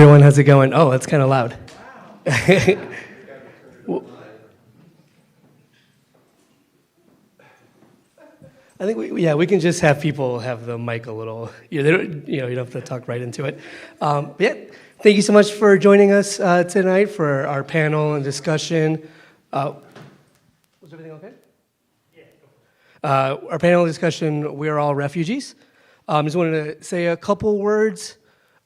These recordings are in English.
everyone. How's it going? Oh, it's kind of loud. Well, I think we can just have people have the mic a little. They don't, you don't have to talk right into it. Thank you so much for joining us tonight for our panel and discussion. Was everything okay? Yeah. Our panel discussion. We're all refugees. I just wanted to say a couple words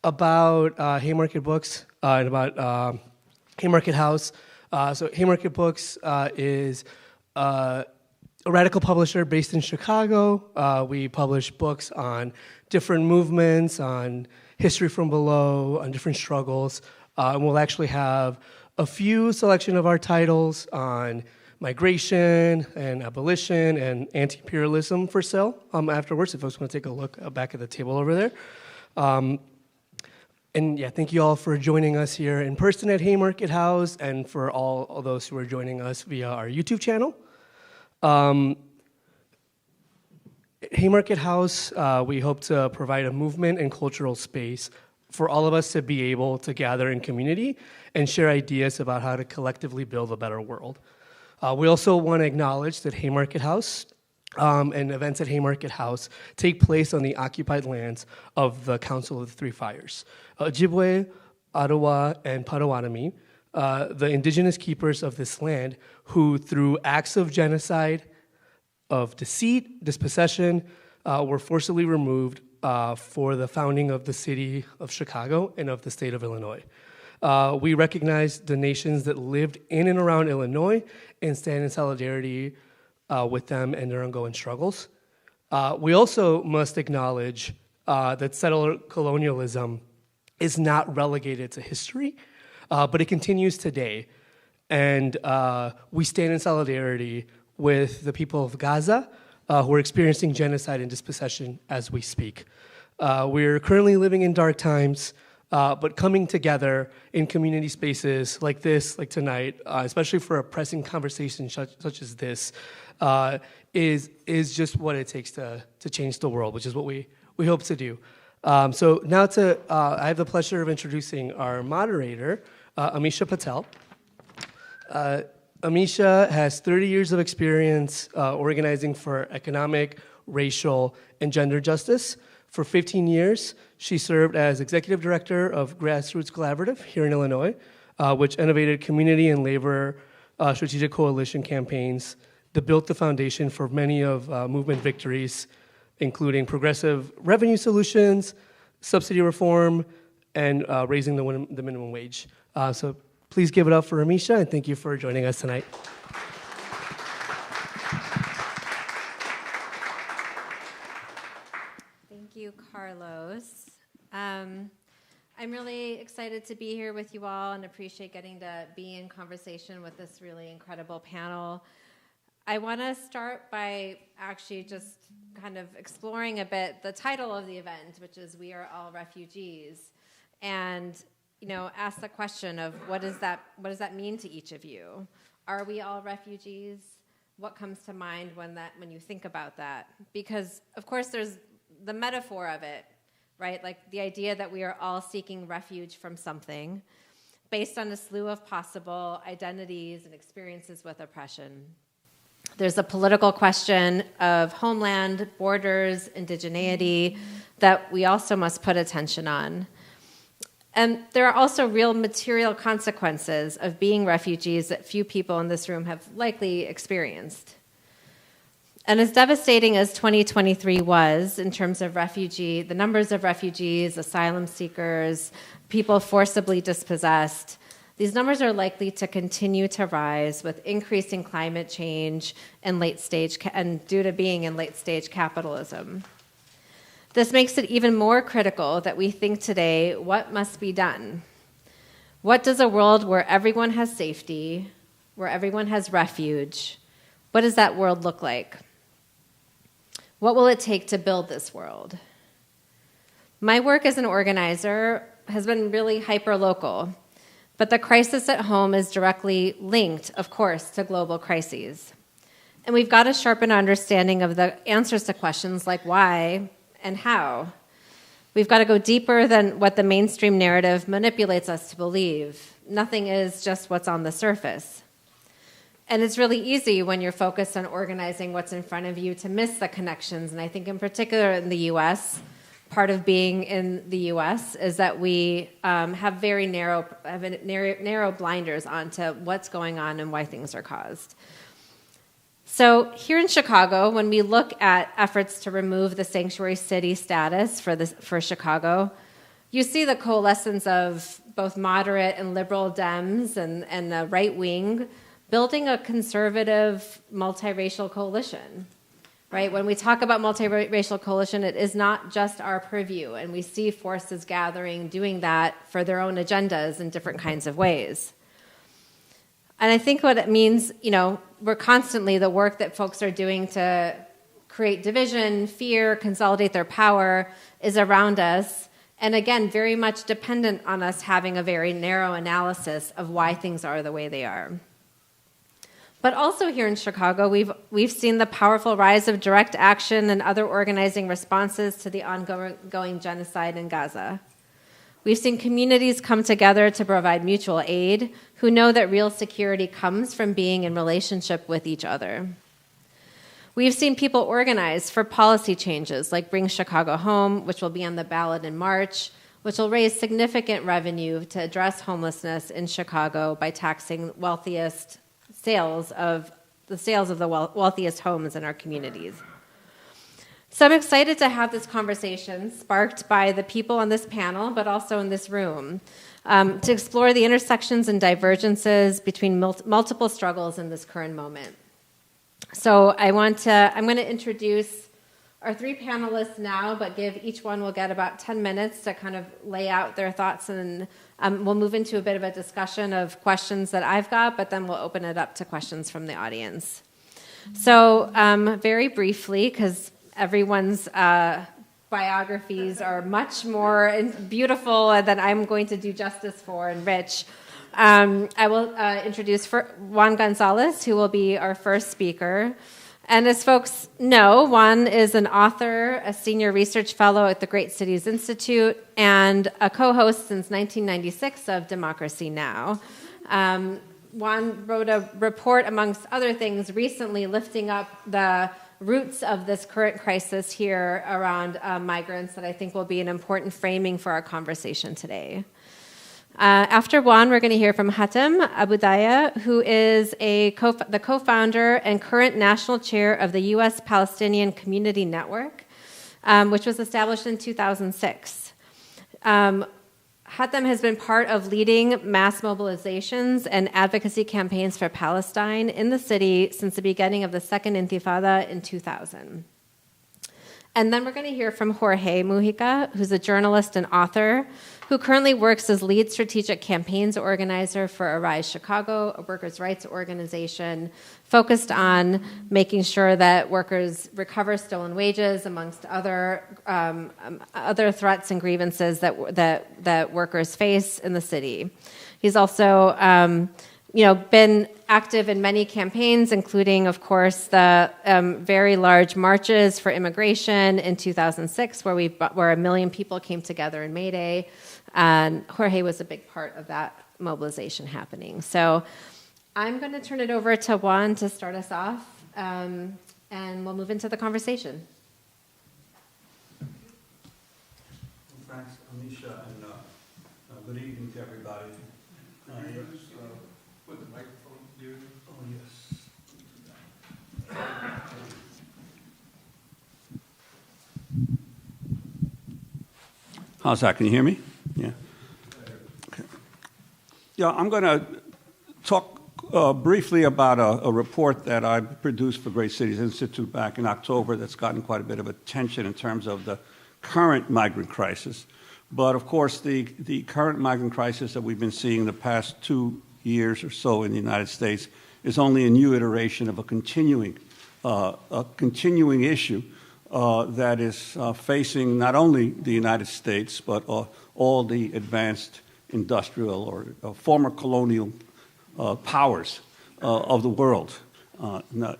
about Haymarket Books and about Haymarket House. So Haymarket Books is a radical publisher based in Chicago. We publish books on different movements, on history from below, on different struggles. And we'll actually have a few selection of our titles on migration and abolition and anti-imperialism for sale afterwards, if folks want to take a look back at the table over there. And thank you all for joining us here in person at Haymarket House and for all those who are joining us via our YouTube channel. Haymarket House, we hope to provide a movement and cultural space for all of us to be able to gather in community and share ideas about how to collectively build a better world. We also want to acknowledge that Haymarket House and events at Haymarket House take place on the occupied lands of the Council of the Three Fires. Ojibwe, Ottawa, and Potawatomi, the indigenous keepers of this land who, through acts of genocide, of deceit, dispossession, were forcibly removed for the founding of the city of Chicago and of the state of Illinois. We recognize the nations that lived in and around Illinois and stand in solidarity with them and their ongoing struggles. We also must acknowledge that settler colonialism is not relegated to history, but it continues today. And we stand in solidarity with the people of Gaza who are experiencing genocide and dispossession as we speak. We're currently living in dark times, but coming together in community spaces like this, like tonight, especially for a pressing conversation such as this, is just what it takes to change the world, which is what we hope to do. So now I have the pleasure of introducing our moderator, Amisha Patel. Amisha has 30 years of experience organizing for economic, racial, and gender justice. For 15 years, she served as executive director of Grassroots Collaborative here in Illinois, which innovated community and labor strategic coalition campaigns that built the foundation for many of movement victories, including progressive revenue solutions, subsidy reform, and raising the minimum wage. So please give it up for Amisha, and thank you for joining us tonight. Thank you, Carlos. I'm really excited to be here with you all and appreciate getting to be in conversation with this really incredible panel. I want to start by actually just kind of exploring a bit the title of the event, which is We Are All Refugees, and ask the question of what does that mean to each of you? Are we all refugees? What comes to mind when you think about that? Because of course there's the metaphor of it, right? Like the idea that we are all seeking refuge from something based on a slew of possible identities and experiences with oppression. There's a political question of homeland, borders, indigeneity that we also must put attention on. And there are also real material consequences of being refugees that few people in this room have likely experienced. And as devastating as 2023 was in terms of the numbers of refugees, asylum seekers, people forcibly dispossessed, these numbers are likely to continue to rise with increasing climate change and due to being in late-stage capitalism. This makes it even more critical that we think today, what must be done? What does a world where everyone has safety, where everyone has refuge, what does that world look like? What will it take to build this world? My work as an organizer has been really hyper-local, but the crisis at home is directly linked, of course, to global crises. And we've got to sharpen our understanding of the answers to questions like why and how. We've got to go deeper than what the mainstream narrative manipulates us to believe. Nothing is just what's on the surface. And it's really easy when you're focused on organizing what's in front of you to miss the connections. And I think in particular in the U.S., part of being in the U.S. is that we have very narrow blinders onto what's going on and why things are caused. So here in Chicago, when we look at efforts to remove the sanctuary city status for Chicago, you see the coalescence of both moderate and liberal Dems and the right wing building a conservative multiracial coalition. Right? When we talk about multiracial coalition, it is not just our purview, and we see forces gathering, doing that for their own agendas in different kinds of ways. And I think what it means, we're constantly, the work that folks are doing to create division, fear, consolidate their power is around us, and again, very much dependent on us having a very narrow analysis of why things are the way they are. But also here in Chicago, we've seen the powerful rise of direct action and other organizing responses to the ongoing genocide in Gaza. We've seen communities come together to provide mutual aid, who know that real security comes from being in relationship with each other. We've seen people organize for policy changes like Bring Chicago Home, which will be on the ballot in March, which will raise significant revenue to address homelessness in Chicago by taxing sales of the wealthiest homes in our communities. So I'm excited to have this conversation sparked by the people on this panel, but also in this room, to explore the intersections and divergences between multiple struggles in this current moment. So I'm going to introduce our three panelists now, but each one will get about 10 minutes to kind of lay out their thoughts, and we'll move into a bit of a discussion of questions that I've got, but then we'll open it up to questions from the audience. So very briefly, because everyone's biographies are much more beautiful than I'm going to do justice for and rich, I will introduce Juan González, who will be our first speaker. And as folks know, Juan is an author, a senior research fellow at the Great Cities Institute, and a co-host since 1996 of Democracy Now! Juan wrote a report, amongst other things, recently lifting up the roots of this current crisis here around migrants that I think will be an important framing for our conversation today. After Juan, we're going to hear from Hatem Abudaya, who is the co-founder and current national chair of the U.S. Palestinian Community Network, which was established in 2006. Hatem has been part of leading mass mobilizations and advocacy campaigns for Palestine in the city since the beginning of the Second Intifada in 2000. And then we're going to hear from Jorge Mujica, who's a journalist and author, who currently works as lead strategic campaigns organizer for Arise Chicago, a workers' rights organization focused on making sure that workers recover stolen wages, amongst other threats and grievances that workers face in the city. He's also been active in many campaigns, including, of course, the very large marches for immigration in 2006, where 1 million people came together in May Day. And Jorge was a big part of that mobilization happening. So I'm going to turn it over to Juan to start us off, and we'll move into the conversation. Thanks, Anisha, and good evening to everybody. Can you just put the microphone to you? Oh, yes. How's that? Can you hear me? Yeah. Okay. Yeah, I'm going to talk briefly about a report that I produced for Great Cities Institute back in October that's gotten quite a bit of attention in terms of the current migrant crisis. But, of course, the current migrant crisis that we've been seeing the past 2 years or so in the United States is only a new iteration of a continuing issue that is facing not only the United States, but all the advanced industrial or former colonial powers of the world.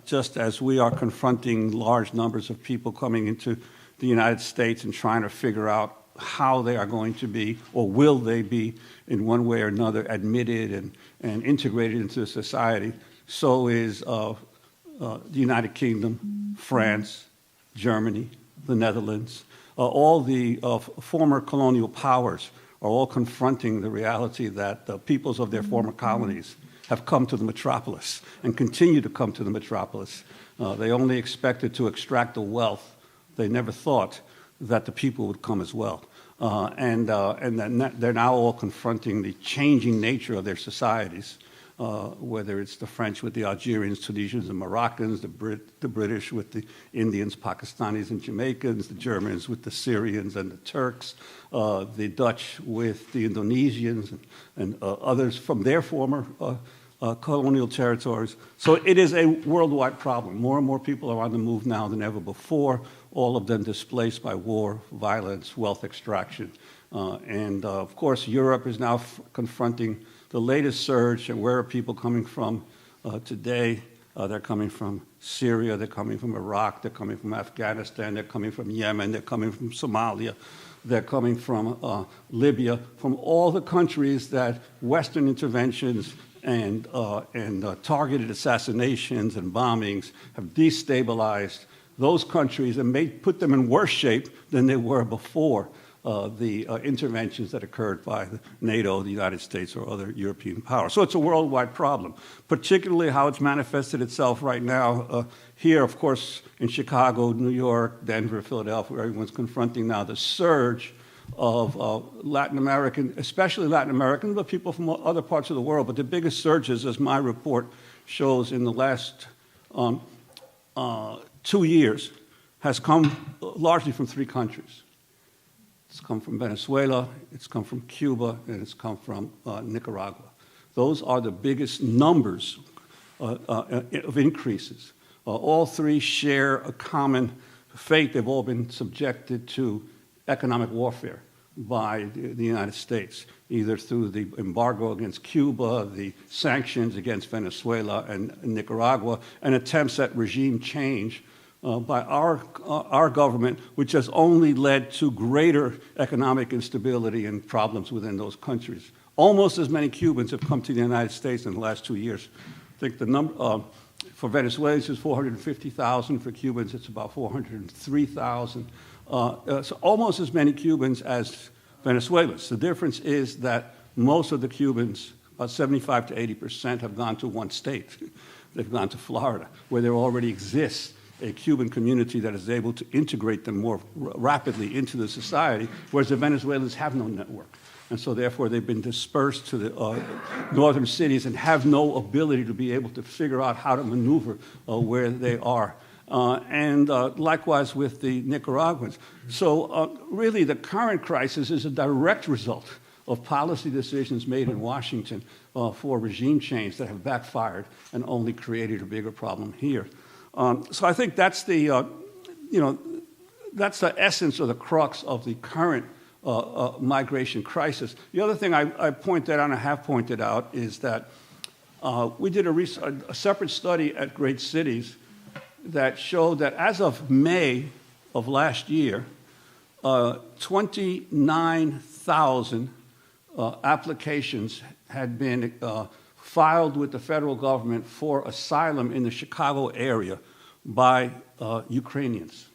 Just as we are confronting large numbers of people coming into the United States and trying to figure out how they are going to be, or will they be, in one way or another, admitted and integrated into society, so is the United Kingdom, France, Germany, the Netherlands. All the former colonial powers are all confronting the reality that the peoples of their former colonies have come to the metropolis and continue to come to the metropolis. They only expected to extract the wealth. They never thought that the people would come as well. And they're now all confronting the changing nature of their societies, whether it's the French with the Algerians, Tunisians, and Moroccans, the British with the Indians, Pakistanis, and Jamaicans, the Germans with the Syrians and the Turks, the Dutch with the Indonesians and others from their former colonial territories. So it is a worldwide problem. More and more people are on the move now than ever before, all of them displaced by war, violence, wealth extraction. And of course, Europe is now confronting the latest surge. And where are people coming from today? They're coming from Syria, they're coming from Iraq, they're coming from Afghanistan, they're coming from Yemen, they're coming from Somalia, they're coming from Libya, from all the countries that Western interventions and targeted assassinations and bombings have destabilized those countries and put them in worse shape than they were before the interventions that occurred by NATO, the United States, or other European powers. So it's a worldwide problem, particularly how it's manifested itself right now here, of course, in Chicago, New York, Denver, Philadelphia, where everyone's confronting now the surge of Latin American, especially Latin American, but people from other parts of the world. But the biggest surges, as my report shows, in the last 2 years, has come largely from 3 countries. It's come from Venezuela, it's come from Cuba, and it's come from Nicaragua. Those are the biggest numbers of increases. All 3 share a common fate. They've all been subjected to economic warfare by the United States, either through the embargo against Cuba, the sanctions against Venezuela and Nicaragua, and attempts at regime change by our government, which has only led to greater economic instability and problems within those countries. Almost as many Cubans have come to the United States in the last 2 years. I think the number for Venezuelans is 450,000. For Cubans, it's about 403,000. So almost as many Cubans as Venezuelans. The difference is that most of the Cubans, about 75 to 80%, have gone to one state. They've gone to Florida, where there already exists a Cuban community that is able to integrate them more rapidly into the society, whereas the Venezuelans have no network. And so therefore they've been dispersed to the northern cities and have no ability to be able to figure out how to maneuver where they are. And likewise with the Nicaraguans. So really the current crisis is a direct result of policy decisions made in Washington for regime change that have backfired and only created a bigger problem here. So I think that's the, that's the essence or the crux of the current migration crisis. The other thing I pointed out and I have pointed out is that we did a separate study at Great Cities that showed that as of May of last year, 29,000 applications had been filed with the federal government for asylum in the Chicago area by Ukrainians.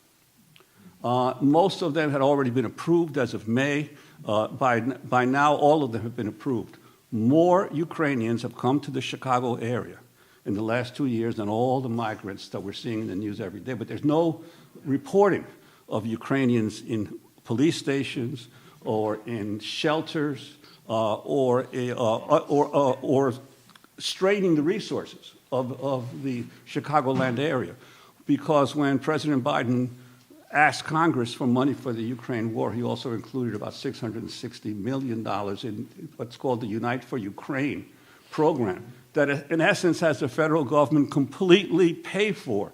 Most of them had already been approved as of May. By now, all of them have been approved. More Ukrainians have come to the Chicago area in the last 2 years than all the migrants that we're seeing in the news every day. But there's no reporting of Ukrainians in police stations or in shelters or straining the resources of the Chicagoland area. Because when President Biden asked Congress for money for the Ukraine war, he also included about $660 million in what's called the Unite for Ukraine program, that in essence has the federal government completely pay for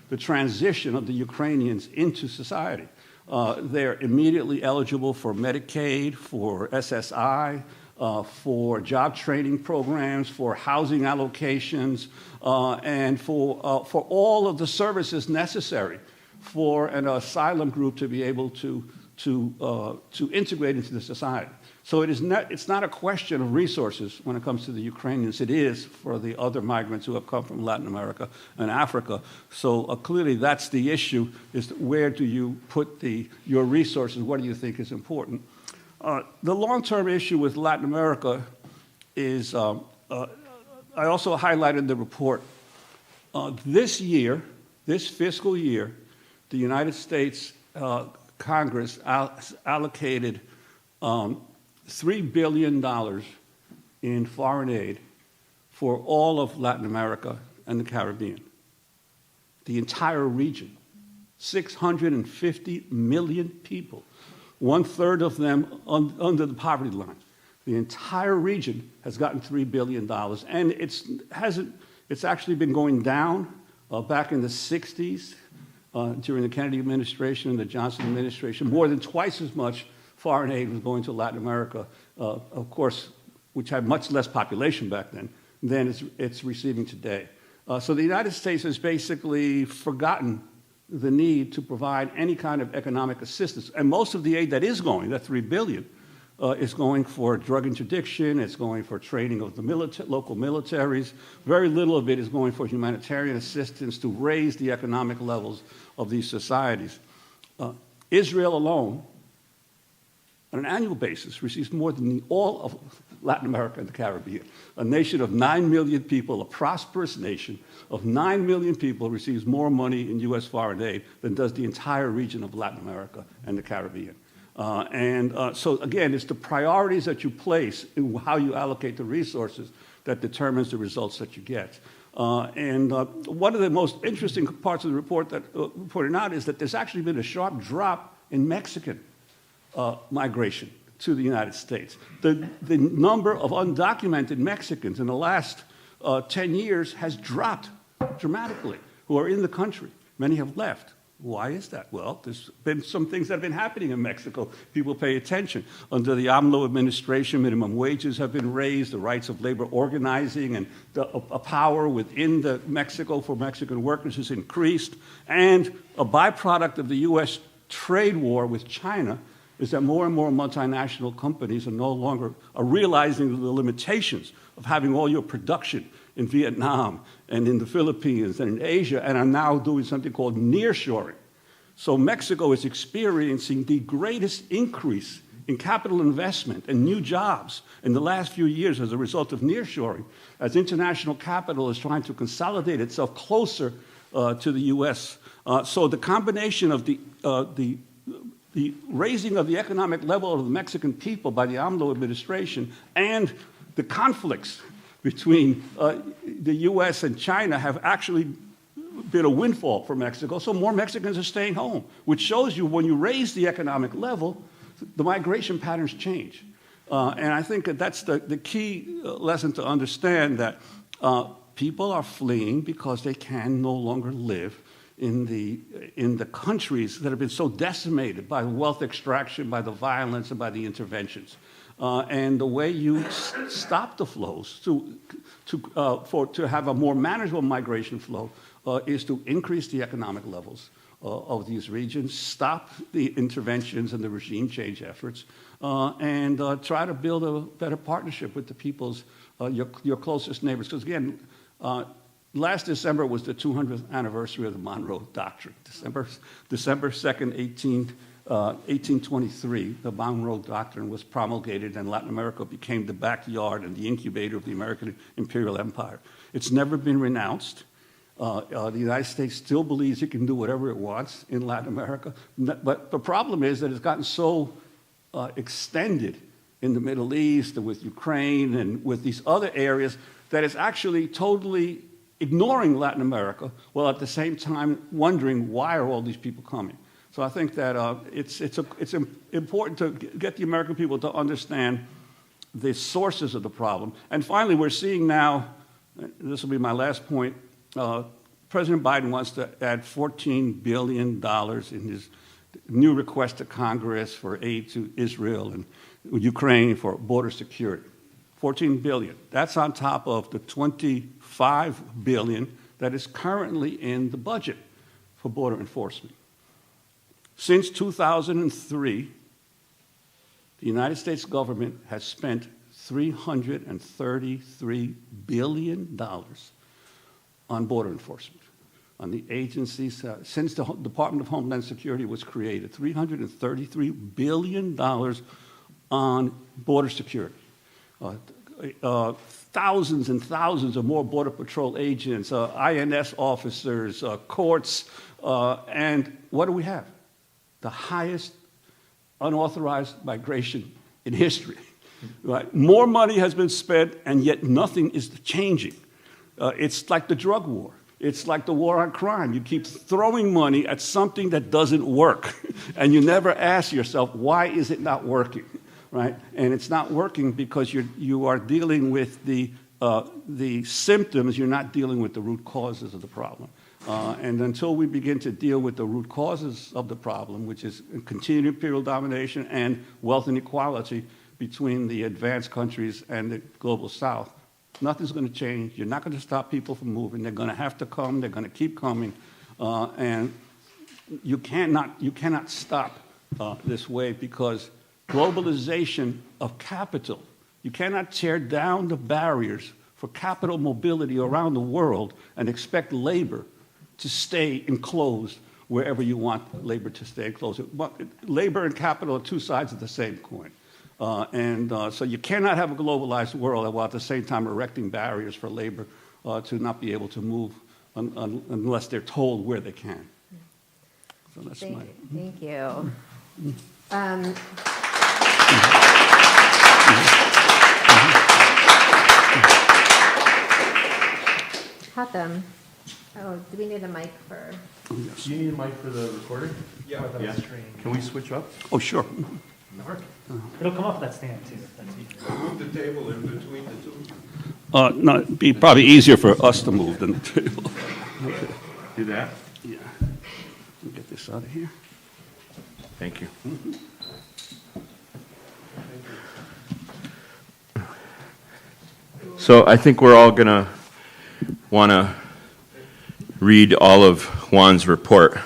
the transition of the Ukrainians into society. They're immediately eligible for Medicaid, for SSI, for job training programs, for housing allocations, and for all of the services necessary for an asylum group to be able to to integrate into the society. So it's not a question of resources when it comes to the Ukrainians. It is for the other migrants who have come from Latin America and Africa. So clearly that's the issue, is where do you put your resources? What do you think is important? The long-term issue with Latin America is, I also highlighted in the report, this fiscal year, the United States Congress allocated $3 billion in foreign aid for all of Latin America and the Caribbean. The entire region, 650 million people, 1/3 of them under the poverty line. The entire region has gotten $3 billion, and it's actually been going down back in the 60s during the Kennedy administration and the Johnson administration. More than twice as much foreign aid was going to Latin America, of course, which had much less population back then, than it's receiving today. So the United States has basically forgotten the need to provide any kind of economic assistance. And most of the aid that is going, that $3 billion, is going for drug interdiction, it's going for training of the local militaries. Very little of it is going for humanitarian assistance to raise the economic levels of these societies. Israel alone, on an annual basis, receives more than all of Latin America and the Caribbean. A nation of 9 million people, a prosperous nation of 9 million people, receives more money in U.S. foreign aid than does the entire region of Latin America and the Caribbean. So again, it's the priorities that you place in how you allocate the resources that determines the results that you get. One of the most interesting parts of the report that pointed out is that there's actually been a sharp drop in Mexican migration to the United States. The number of undocumented Mexicans in the last 10 years has dropped dramatically, who are in the country. Many have left. Why is that? Well, there's been some things that have been happening in Mexico. People pay attention. Under the AMLO administration, minimum wages have been raised, the rights of labor organizing and a power within Mexico for Mexican workers has increased. And a byproduct of the U.S. trade war with China is that more and more multinational companies are realizing the limitations of having all your production in Vietnam and in the Philippines and in Asia, and are now doing something called nearshoring. So Mexico is experiencing the greatest increase in capital investment and new jobs in the last few years as a result of nearshoring, as international capital is trying to consolidate itself closer to the U.S. So the combination of the raising of the economic level of the Mexican people by the AMLO administration and the conflicts between the U.S. and China have actually been a windfall for Mexico, so more Mexicans are staying home, which shows you when you raise the economic level, the migration patterns change. And I think that's the key lesson to understand, that people are fleeing because they can no longer live in the countries that have been so decimated by wealth extraction, by the violence, and by the interventions. And the way you stop the flows to have a more manageable migration flow is to increase the economic levels of these regions, stop the interventions and the regime change efforts, and try to build a better partnership with the peoples, your closest neighbors. Because again, last December was the 200th anniversary of the Monroe Doctrine. December 2nd, 1823, the Monroe Doctrine was promulgated, and Latin America became the backyard and the incubator of the American imperial empire. It's never been renounced. The United States still believes it can do whatever it wants in Latin America. But the problem is that it's gotten so extended in the Middle East and with Ukraine and with these other areas that it's actually totally ignoring Latin America, while at the same time wondering, why are all these people coming? So I think that it's important to get the American people to understand the sources of the problem. And finally, we're seeing now, this will be my last point, President Biden wants to add $14 billion in his new request to Congress for aid to Israel and Ukraine for border security. $14 billion. That's on top of the $25 billion that is currently in the budget for border enforcement. Since 2003, The United States government has spent $333 billion on border enforcement, on the agencies, since the Department of Homeland Security was created, $333 billion on border security. Thousands and thousands of more Border Patrol agents, INS officers, courts, and what do we have? The highest unauthorized migration in history. Right? More money has been spent, and yet nothing is changing. It's like the drug war. It's like the war on crime. You keep throwing money at something that doesn't work, and you never ask yourself, why is it not working? Right? And it's not working because you are dealing with the symptoms. You're not dealing with the root causes of the problem. And until we begin to deal with the root causes of the problem, which is continued imperial domination and wealth inequality between the advanced countries and the global South, nothing's going to change. You're not going to stop people from moving. They're going to have to come. They're going to keep coming. And you cannot stop this wave because globalization of capital, you cannot tear down the barriers for capital mobility around the world and expect labor to stay enclosed wherever you want labor to stay enclosed. Labor and capital are two sides of the same coin. So you cannot have a globalized world while at the same time erecting barriers for labor to not be able to move unless they're told where they can. So that's Thank you. Hatham. Oh, do we need a mic for? Do you need a mic for the recording? Yeah. Can we switch up? Oh, sure. It'll come off that stand too. If that's easier. Move the table in between the two. No, it'd be probably easier for us to move than the table. Do that? Yeah. Let me get this out of here. Thank you. So I think we're all going to want to read all of Juan's report.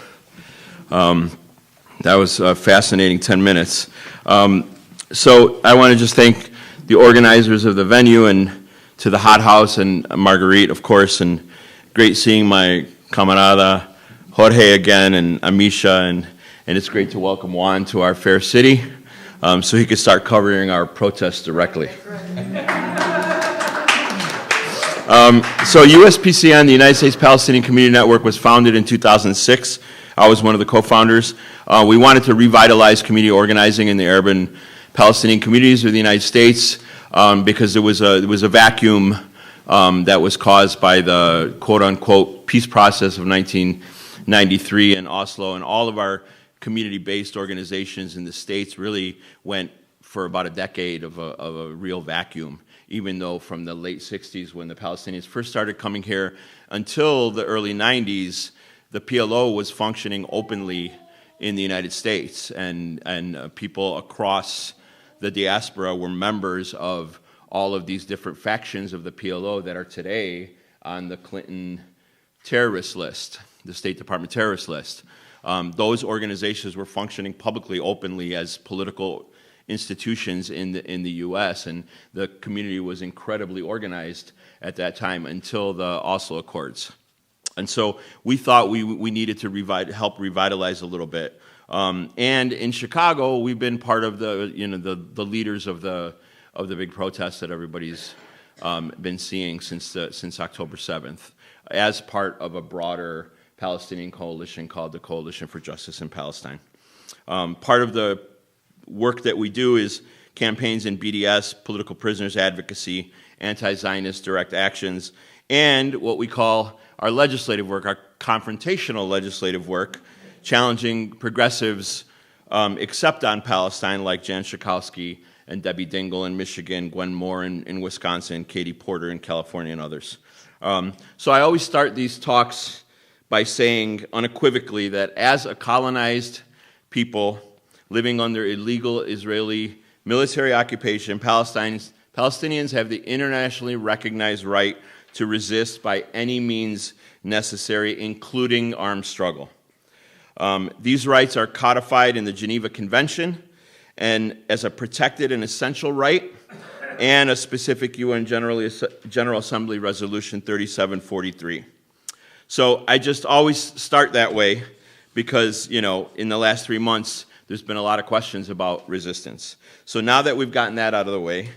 That was a fascinating 10 minutes. So I want to just thank the organizers of the venue and to the HotHouse and Marguerite, of course, and great seeing my camarada Jorge again and Amisha, and it's great to welcome Juan to our fair city so he could start covering our protests directly. So USPCN, the United States Palestinian Community Network, was founded in 2006. I was one of the co-founders. We wanted to revitalize community organizing in the Arab and Palestinian communities of the United States because there was a vacuum that was caused by the quote-unquote peace process of 1993 in Oslo, and all of our community-based organizations in the States really went for about a decade of a real vacuum, even though from the late 60s when the Palestinians first started coming here until the early 90s, the PLO was functioning openly in the United States, and people across the diaspora were members of all of these different factions of the PLO that are today on the Clinton terrorist list, the State Department terrorist list. Those organizations were functioning publicly, openly as political institutions in the U.S., and the community was incredibly organized at that time until the Oslo Accords. And so we thought we needed to help revitalize a little bit. And in Chicago, we've been part of the leaders of the big protests that everybody's been seeing since October 7th, as part of a broader Palestinian coalition called the Coalition for Justice in Palestine. Part of the work that we do is campaigns in BDS, political prisoners advocacy, anti-Zionist direct actions, and what we call our legislative work, our confrontational legislative work, challenging progressives except on Palestine, like Jan Schakowsky and Debbie Dingell in Michigan, Gwen Moore in Wisconsin, Katie Porter in California, and others. So I always start these talks by saying unequivocally that as a colonized people living under illegal Israeli military occupation, Palestinians have the internationally recognized right to resist by any means necessary, including armed struggle. These rights are codified in the Geneva Convention and as a protected and essential right, and a specific UN General Assembly Resolution 3743. So I just always start that way because, in the last 3 months, there's been a lot of questions about resistance. So now that we've gotten that out of the way,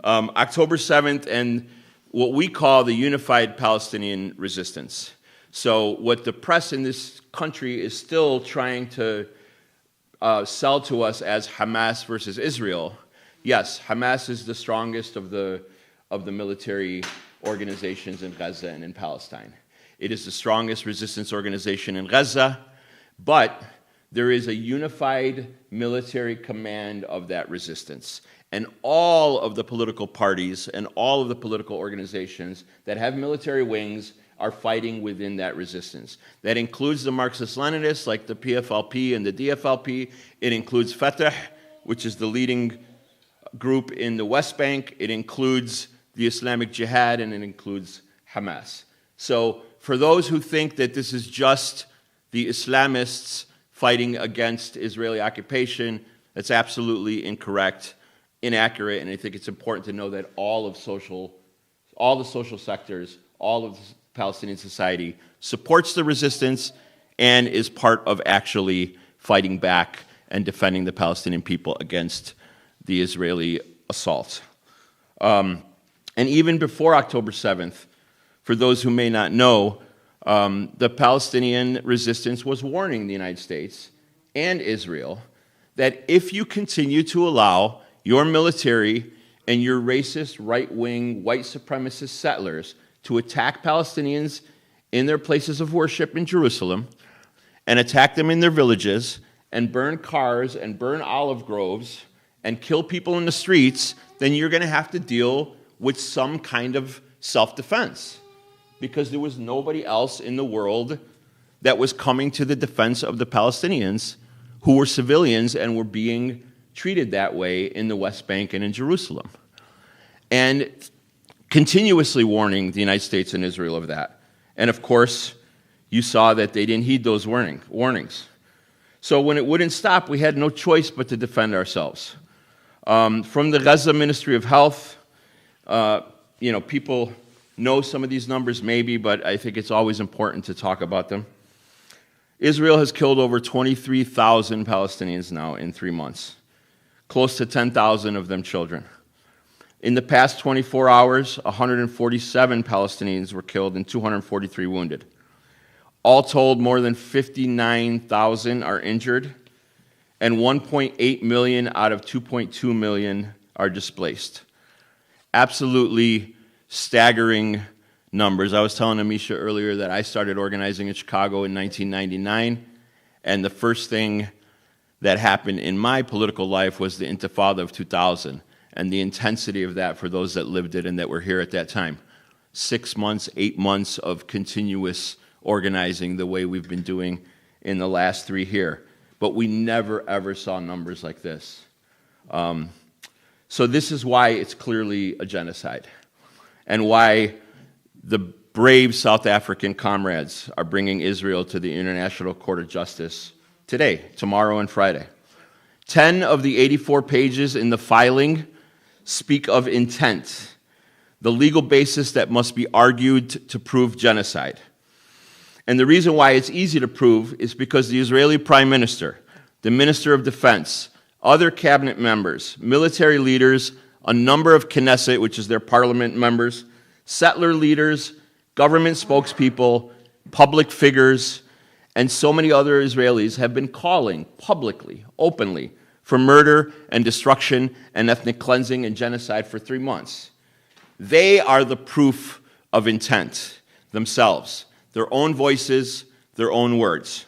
October 7th and what we call the Unified Palestinian Resistance. So what the press in this country is still trying to sell to us as Hamas versus Israel. Yes, Hamas is the strongest of the military organizations in Gaza and in Palestine. It is the strongest resistance organization in Gaza, but there is a unified military command of that resistance. And all of the political parties and all of the political organizations that have military wings are fighting within that resistance. That includes the Marxist-Leninists like the PFLP and the DFLP. It includes Fatah, which is the leading group in the West Bank. It includes the Islamic Jihad, and it includes Hamas. So for those who think that this is just the Islamists fighting against Israeli occupation, that's absolutely incorrect, inaccurate, and I think it's important to know that all the social sectors, all of Palestinian society supports the resistance and is part of actually fighting back and defending the Palestinian people against the Israeli assault. And even before October 7th, for those who may not know, the Palestinian resistance was warning the United States and Israel that if you continue to allow your military and your racist, right-wing, white supremacist settlers to attack Palestinians in their places of worship in Jerusalem and attack them in their villages and burn cars and burn olive groves and kill people in the streets, then you're going to have to deal with some kind of self-defense, because there was nobody else in the world that was coming to the defense of the Palestinians who were civilians and were being treated that way in the West Bank and in Jerusalem. And continuously warning the United States and Israel of that. And of course, you saw that they didn't heed those warnings. So when it wouldn't stop, we had no choice but to defend ourselves. From the Gaza Ministry of Health, people know some of these numbers maybe, but I think it's always important to talk about them. Israel has killed over 23,000 Palestinians now in 3 months, close to 10,000 of them children. In the past 24 hours, 147 Palestinians were killed and 243 wounded. All told, more than 59,000 are injured, and 1.8 million out of 2.2 million are displaced. Absolutely staggering numbers. I was telling Amisha earlier that I started organizing in Chicago in 1999, and the first thing that happened in my political life was the Intifada of 2000, and the intensity of that for those that lived it and that were here at that time. 6 months, 8 months of continuous organizing the way we've been doing in the last 3 here. But we never, ever saw numbers like this. So this is why it's clearly a genocide, and why the brave South African comrades are bringing Israel to the International Court of Justice today, tomorrow, and Friday. 10 of the 84 pages in the filing speak of intent, the legal basis that must be argued to prove genocide. And the reason why it's easy to prove is because the Israeli Prime Minister, the Minister of Defense, other cabinet members, military leaders, a number of Knesset, which is their parliament members, settler leaders, government spokespeople, public figures, and so many other Israelis have been calling publicly, openly, for murder and destruction and ethnic cleansing and genocide for 3 months. They are the proof of intent themselves, their own voices, their own words.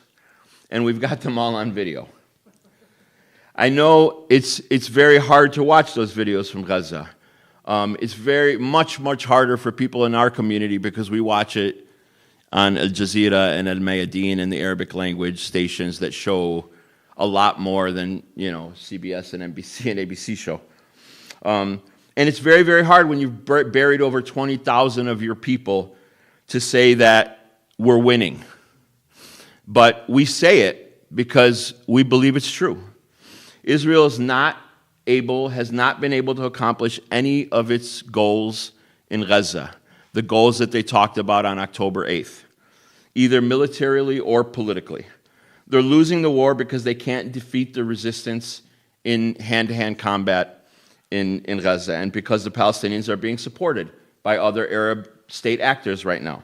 And we've got them all on video. I know it's very hard to watch those videos from Gaza. It's very much harder for people in our community because we watch it on Al Jazeera and Al Mayadeen and the Arabic language stations that show a lot more than, CBS and NBC and ABC show. And it's very, very hard when you've buried over 20,000 of your people to say that we're winning. But we say it because we believe it's true. Israel is not has not been able to accomplish any of its goals in Gaza, the goals that they talked about on October 8th, either militarily or politically. They're losing the war because they can't defeat the resistance in hand-to-hand combat in Gaza, and because the Palestinians are being supported by other Arab state actors right now.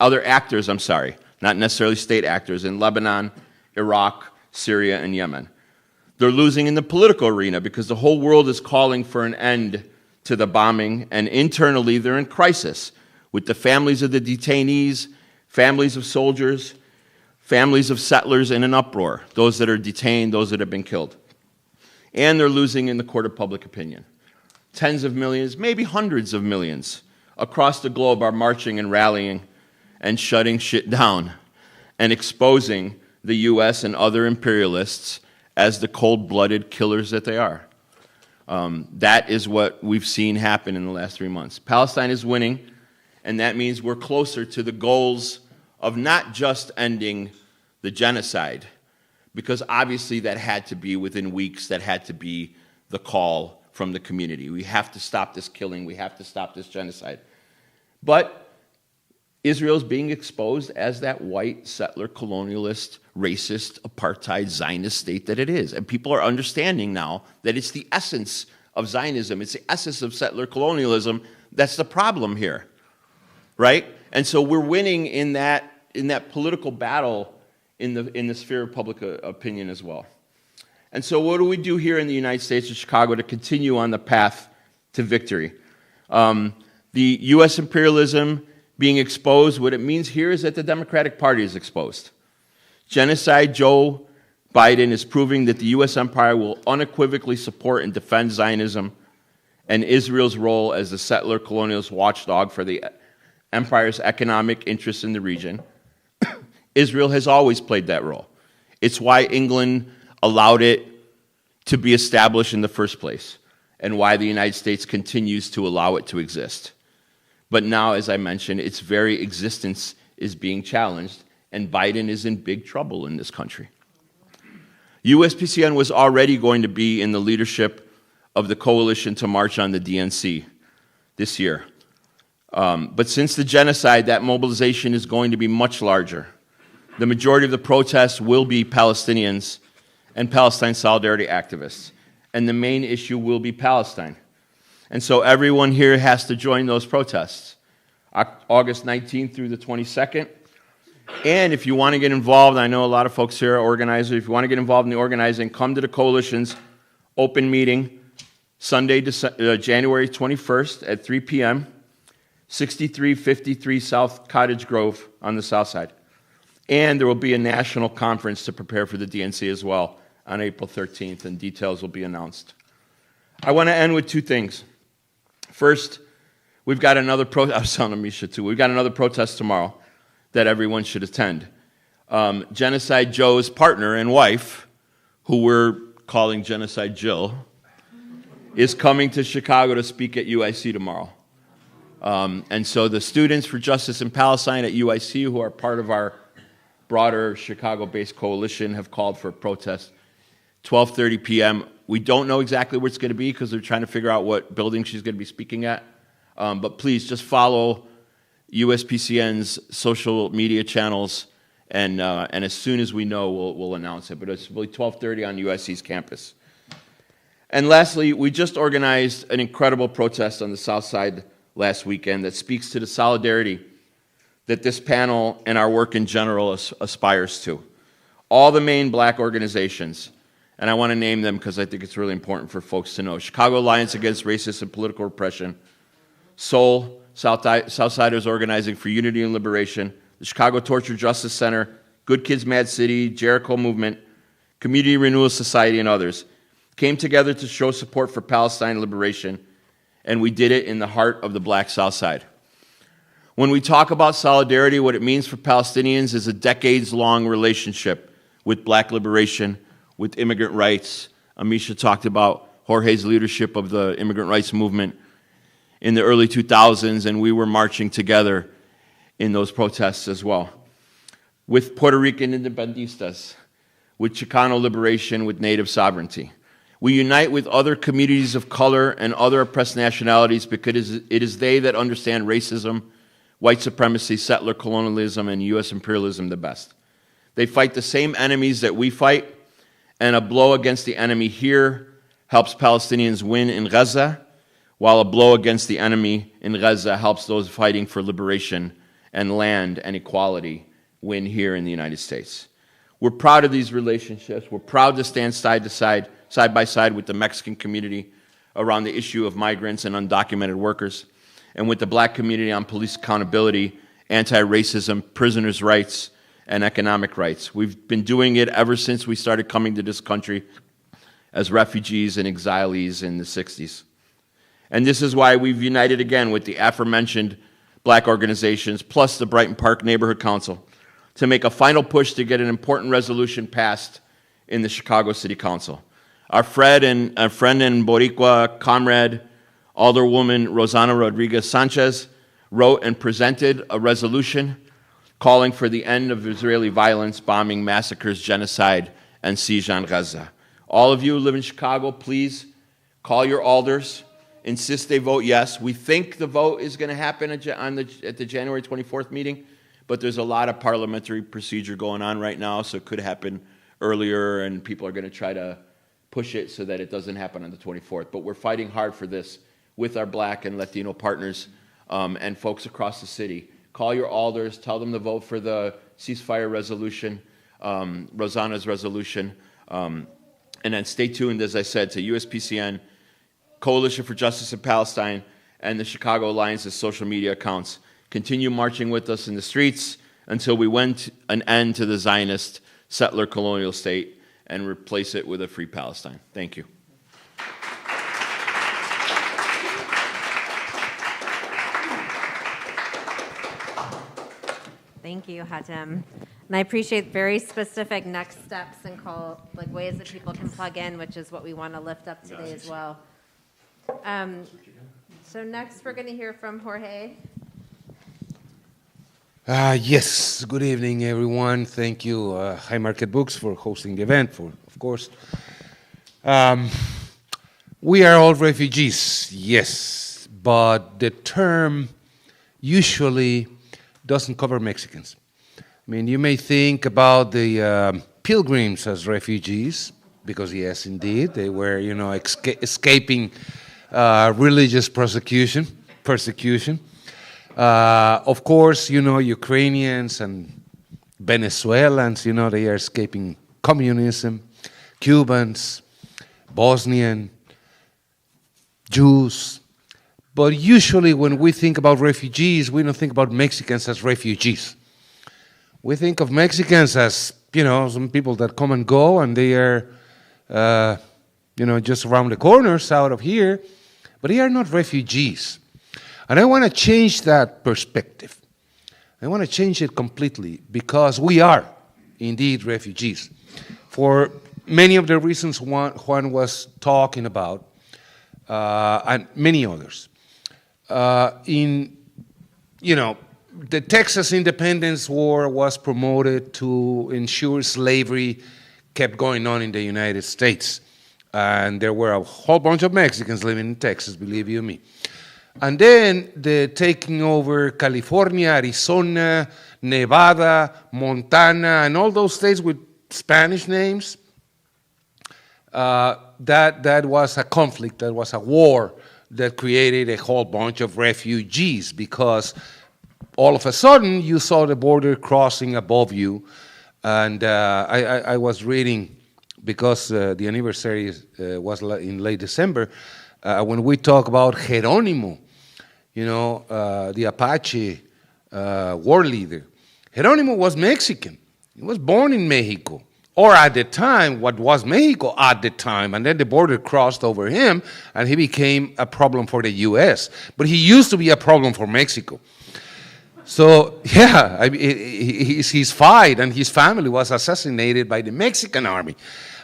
Other actors, I'm sorry, not necessarily state actors, in Lebanon, Iraq, Syria, and Yemen. They're losing in the political arena because the whole world is calling for an end to the bombing, and internally they're in crisis with the families of the detainees, families of soldiers, families of settlers in an uproar, those that are detained, those that have been killed. And they're losing in the court of public opinion. Tens of millions, maybe hundreds of millions across the globe are marching and rallying and shutting shit down and exposing the U.S. and other imperialists as the cold-blooded killers that they are. That is what we've seen happen in the last 3 months. Palestine is winning, and that means we're closer to the goals of not just ending the genocide, because obviously that had to be within weeks, that had to be the call from the community. We have to stop this killing, we have to stop this genocide. But Israel's being exposed as that white, settler, colonialist, racist, apartheid, Zionist state that it is. And people are understanding now that it's the essence of Zionism, it's the essence of settler colonialism that's the problem here, right? And so we're winning in that political battle in the sphere of public opinion as well. And so what do we do here in the United States of Chicago to continue on the path to victory? The U.S. imperialism being exposed, what it means here is that the Democratic Party is exposed. Genocide Joe Biden is proving that the U.S. empire will unequivocally support and defend Zionism and Israel's role as the settler colonialist watchdog for the empire's economic interests in the region. Israel has always played that role. It's why England allowed it to be established in the first place, and why the United States continues to allow it to exist. But now, as I mentioned, its very existence is being challenged, and Biden is in big trouble in this country. USPCN was already going to be in the leadership of the coalition to march on the DNC this year. But since the genocide, that mobilization is going to be much larger. The majority of the protests will be Palestinians and Palestine solidarity activists, and the main issue will be Palestine. And so everyone here has to join those protests, August 19th through the 22nd. And if you want to get involved, I know a lot of folks here are organizers, if you want to get involved in the organizing, come to the coalition's open meeting, Sunday, January 21st at 3 p.m., 6353 South Cottage Grove on the south side. And there will be a national conference to prepare for the DNC as well on April 13th, and details will be announced. I want to end with two things. First, we've got another protest. I was telling Amisha too. We've got another protest tomorrow that everyone should attend. Genocide Joe's partner and wife, who we're calling Genocide Jill, is coming to Chicago to speak at UIC tomorrow. And so the Students for Justice in Palestine at UIC, who are part of our broader Chicago-based coalition, have called for a protest, 12:30 p.m. We don't know exactly where it's going to be because they're trying to figure out what building she's going to be speaking at. But please just follow USPCN's social media channels, and as soon as we know, we'll announce it. But it's really 12:30 on UIC's campus. And lastly, we just organized an incredible protest on the South Side last weekend that speaks to the solidarity that this panel and our work in general aspires to. All the main black organizations, and I want to name them because I think it's really important for folks to know: Chicago Alliance Against Racist and Political Repression, SOUL, Southsiders Organizing for Unity and Liberation, the Chicago Torture Justice Center, Good Kids Mad City, Jericho Movement, Community Renewal Society, and others, came together to show support for Palestine liberation, and we did it in the heart of the black South Side. When we talk about solidarity, what it means for Palestinians is a decades-long relationship with black liberation, with immigrant rights. Amisha talked about Jorge's leadership of the immigrant rights movement in the early 2000s, and we were marching together in those protests as well. With Puerto Rican independistas, with Chicano liberation, with native sovereignty. We unite with other communities of color and other oppressed nationalities because it is they that understand racism, white supremacy, settler colonialism, and U.S. imperialism the best. They fight the same enemies that we fight, and a blow against the enemy here helps Palestinians win in Gaza, while a blow against the enemy in Gaza helps those fighting for liberation and land and equality win here in the United States. We're proud of these relationships. We're proud to stand side by side with the Mexican community around the issue of migrants and undocumented workers, and with the black community on police accountability, anti-racism, prisoners' rights, and economic rights. We've been doing it ever since we started coming to this country as refugees and exilees in the 60s. And this is why we've united again with the aforementioned black organizations, plus the Brighton Park Neighborhood Council, to make a final push to get an important resolution passed in the Chicago City Council. Our friend and Boricua comrade, Alderwoman Rosanna Rodriguez Sanchez, wrote and presented a resolution calling for the end of Israeli violence, bombing, massacres, genocide, and siege on Gaza. All of you who live in Chicago, please call your alders, insist they vote yes. We think the vote is going to happen at the January 24th meeting, but there's a lot of parliamentary procedure going on right now, so it could happen earlier, and people are going to try to push it so that it doesn't happen on the 24th. But we're fighting hard for this with our black and Latino partners and folks across the city. Call your alders, tell them to vote for the ceasefire resolution, Rosanna's resolution, and then stay tuned, as I said, to USPCN, Coalition for Justice in Palestine, and the Chicago Alliance's social media accounts. Continue marching with us in the streets until we win an end to the Zionist settler colonial state and replace it with a free Palestine. Thank you. Thank you, Hatem. And I appreciate very specific next steps and ways that people can plug in, which is what we want to lift up today as well. So next we're going to hear from Jorge. Yes, good evening, everyone. Thank you, Haymarket Books, for hosting the event, of course. We are all refugees, yes, but the term usually doesn't cover Mexicans. I mean, you may think about the pilgrims as refugees, because yes, indeed, they were, escaping religious persecution. Of course, Ukrainians and Venezuelans, they are escaping communism, Cubans, Bosnian, Jews. But usually when we think about refugees, we don't think about Mexicans as refugees. We think of Mexicans as, some people that come and go, and they are, just around the corners out of here. But they are not refugees. And I want to change that perspective. I want to change it completely, because we are indeed refugees for many of the reasons Juan was talking about, and many others. The Texas Independence War was promoted to ensure slavery kept going on in the United States. And there were a whole bunch of Mexicans living in Texas, believe you me. And then the taking over California, Arizona, Nevada, Montana, and all those states with Spanish names, that was a conflict, that was a war that created a whole bunch of refugees, because all of a sudden you saw the border crossing above you. And I was reading, because the anniversary was in late December, when we talk about Geronimo, the Apache war leader. Geronimo was Mexican. He was born in Mexico, or at the time, what was Mexico at the time, and then the border crossed over him, and he became a problem for the U.S. But he used to be a problem for Mexico. So, yeah, his fight and his family was assassinated by the Mexican army.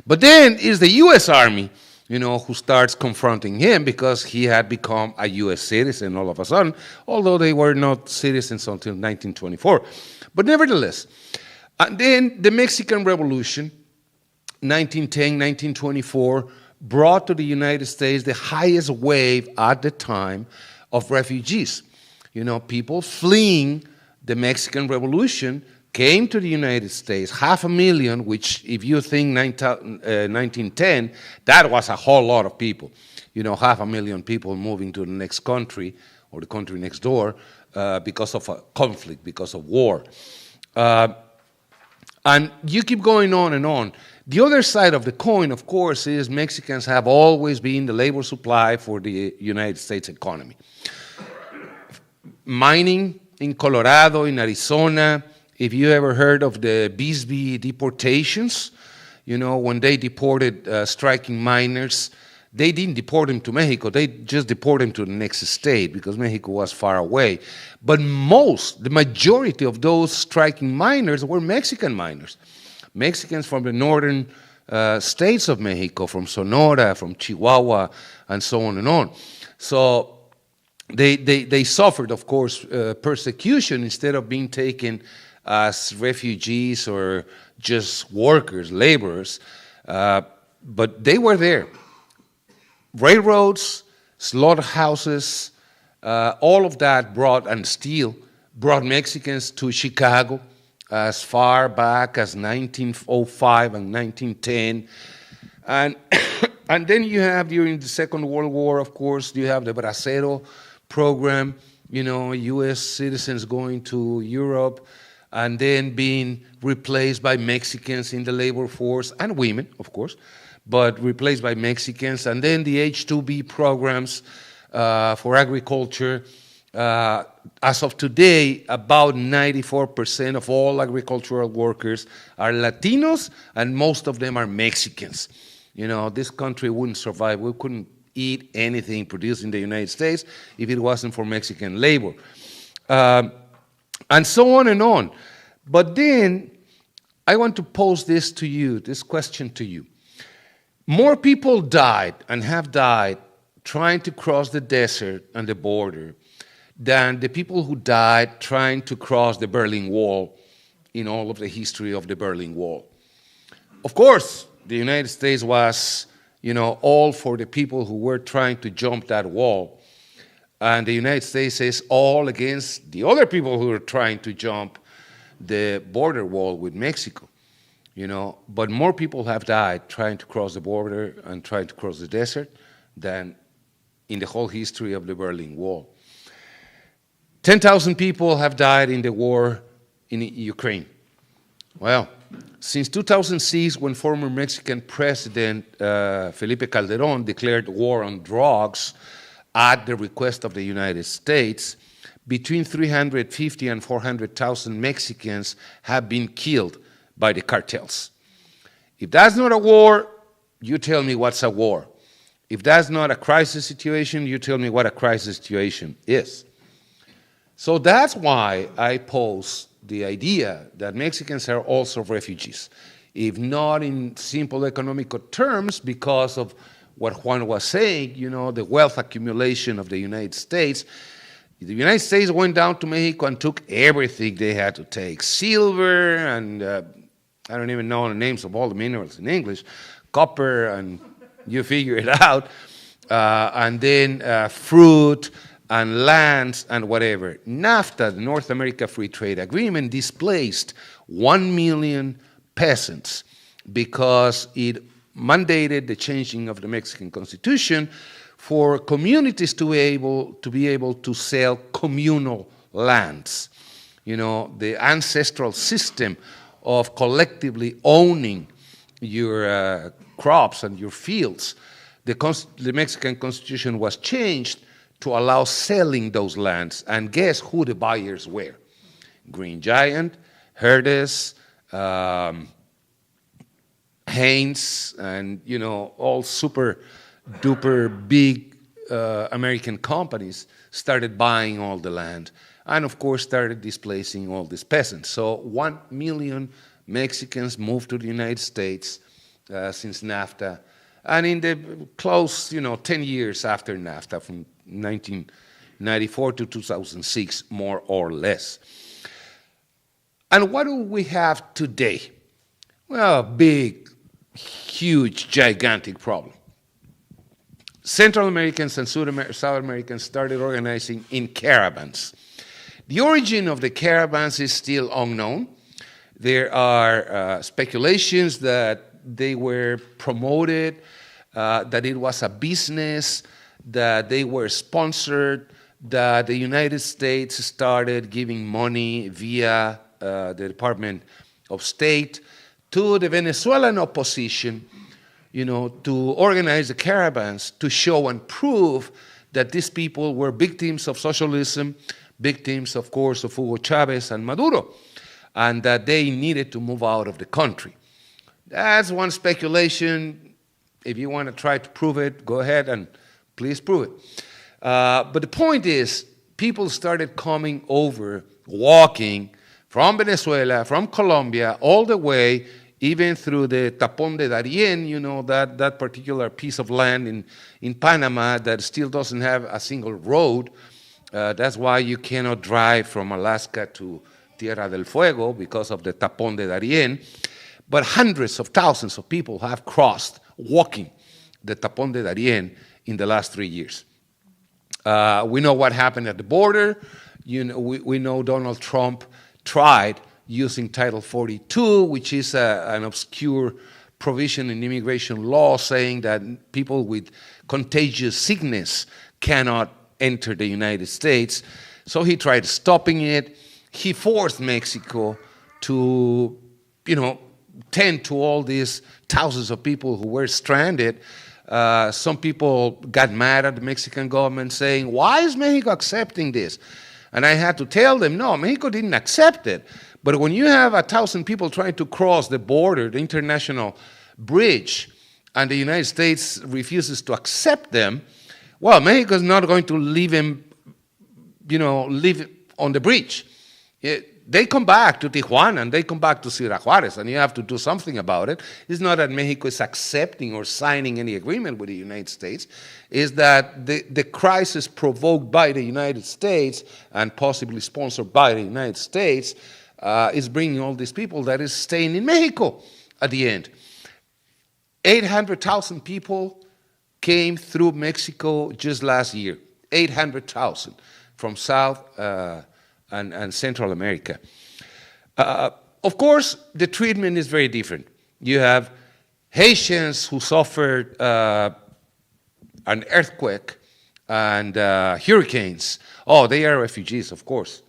But then it's the U.S. Army, who starts confronting him, because he had become a U.S. citizen all of a sudden, although they were not citizens until 1924. But nevertheless, and then the Mexican Revolution, 1910, 1924, brought to the United States the highest wave at the time of refugees. People fleeing the Mexican Revolution came to the United States, 500,000, which if you think 1910, that was a whole lot of people. 500,000 people moving to the next country or the country next door because of a conflict, because of war. And you keep going on and on. The other side of the coin, of course, is Mexicans have always been the labor supply for the United States economy. Mining in Colorado, in Arizona, if you ever heard of the Bisbee deportations, when they deported striking miners, they didn't deport them to Mexico. They just deported them to the next state because Mexico was far away. But the majority of those striking miners were Mexican miners. Mexicans from the northern states of Mexico, from Sonora, from Chihuahua, and so on and on. So they suffered, of course, persecution instead of being taken as refugees or just workers, laborers, but they were there. Railroads, slaughterhouses, all of that brought Mexicans to Chicago as far back as 1905 and 1910. And then you have, during the Second World War, of course, you have the Bracero program, U.S. citizens going to Europe, and then being replaced by Mexicans in the labor force, and women, of course, but replaced by Mexicans. And then the H-2B programs for agriculture. As of today, about 94% of all agricultural workers are Latinos, and most of them are Mexicans. This country wouldn't survive. We couldn't eat anything produced in the United States if it wasn't for Mexican labor. And so on and on. But then I want to pose this question to you. More people died and have died trying to cross the desert and the border than the people who died trying to cross the Berlin Wall in all of the history of the Berlin Wall. Of course, the United States was, all for the people who were trying to jump that wall. And the United States is all against the other people who are trying to jump the border wall with Mexico. But more people have died trying to cross the border and trying to cross the desert than in the whole history of the Berlin Wall. 10,000 people have died in the war in Ukraine. Well, since 2006, when former Mexican President Felipe Calderón declared war on drugs at the request of the United States, between 350 and 400,000 Mexicans have been killed by the cartels. If that's not a war, you tell me what's a war. If that's not a crisis situation, you tell me what a crisis situation is. So that's why I pose the idea that Mexicans are also refugees, if not in simple economical terms, because of what Juan was saying, the wealth accumulation of the United States. The United States went down to Mexico and took everything they had to take. Silver and I don't even know the names of all the minerals in English, copper, and you figure it out, and then fruit and lands and whatever. NAFTA, the North America Free Trade Agreement, displaced 1 million peasants because it mandated the changing of the Mexican Constitution for communities to be able to sell communal lands. The ancestral system of collectively owning your crops and your fields. The Mexican Constitution was changed to allow selling those lands. And guess who the buyers were? Green Giant, Herdes, Haynes, and all super duper big American companies started buying all the land, and of course started displacing all these peasants. So 1 million Mexicans moved to the United States since NAFTA, and in the close 10 years after NAFTA, from 1994 to 2006, more or less. And what do we have today? Well, a big, huge, gigantic problem. Central Americans and South Americans started organizing in caravans. The origin of the caravans is still unknown. There are speculations that they were promoted, that it was a business, that they were sponsored, that the United States started giving money via the Department of State to the Venezuelan opposition, to organize the caravans to show and prove that these people were victims of socialism, victims, of course, of Hugo Chavez and Maduro, and that they needed to move out of the country. That's one speculation. If you want to try to prove it, go ahead and please prove it. But the point is, people started coming over, walking from Venezuela, from Colombia, all the way, even through the Tapón de Darién, that particular piece of land in Panama that still doesn't have a single road. That's why you cannot drive from Alaska to Tierra del Fuego, because of the Tapón de Darién. But hundreds of thousands of people have crossed walking the Tapón de Darién in the last 3 years. We know what happened at the border. We know Donald Trump tried using Title 42, which is an obscure provision in immigration law saying that people with contagious sickness cannot enter the United States. So he tried stopping it. He forced Mexico to, tend to all these thousands of people who were stranded. Some people got mad at the Mexican government saying, why is Mexico accepting this? And I had to tell them, no, Mexico didn't accept it. But when you have 1,000 people trying to cross the border, the international bridge, and the United States refuses to accept them, well, Mexico is not going to leave him, live on the bridge. They come back to Tijuana and they come back to Ciudad Juárez, and you have to do something about it. It's not that Mexico is accepting or signing any agreement with the United States. It's that the crisis provoked by the United States and possibly sponsored by the United States is bringing all these people that is staying in Mexico at the end. 800,000 people came through Mexico just last year. 800,000 from South and Central America. Of course, the treatment is very different. You have Haitians who suffered an earthquake and hurricanes. Oh, they are refugees, of course.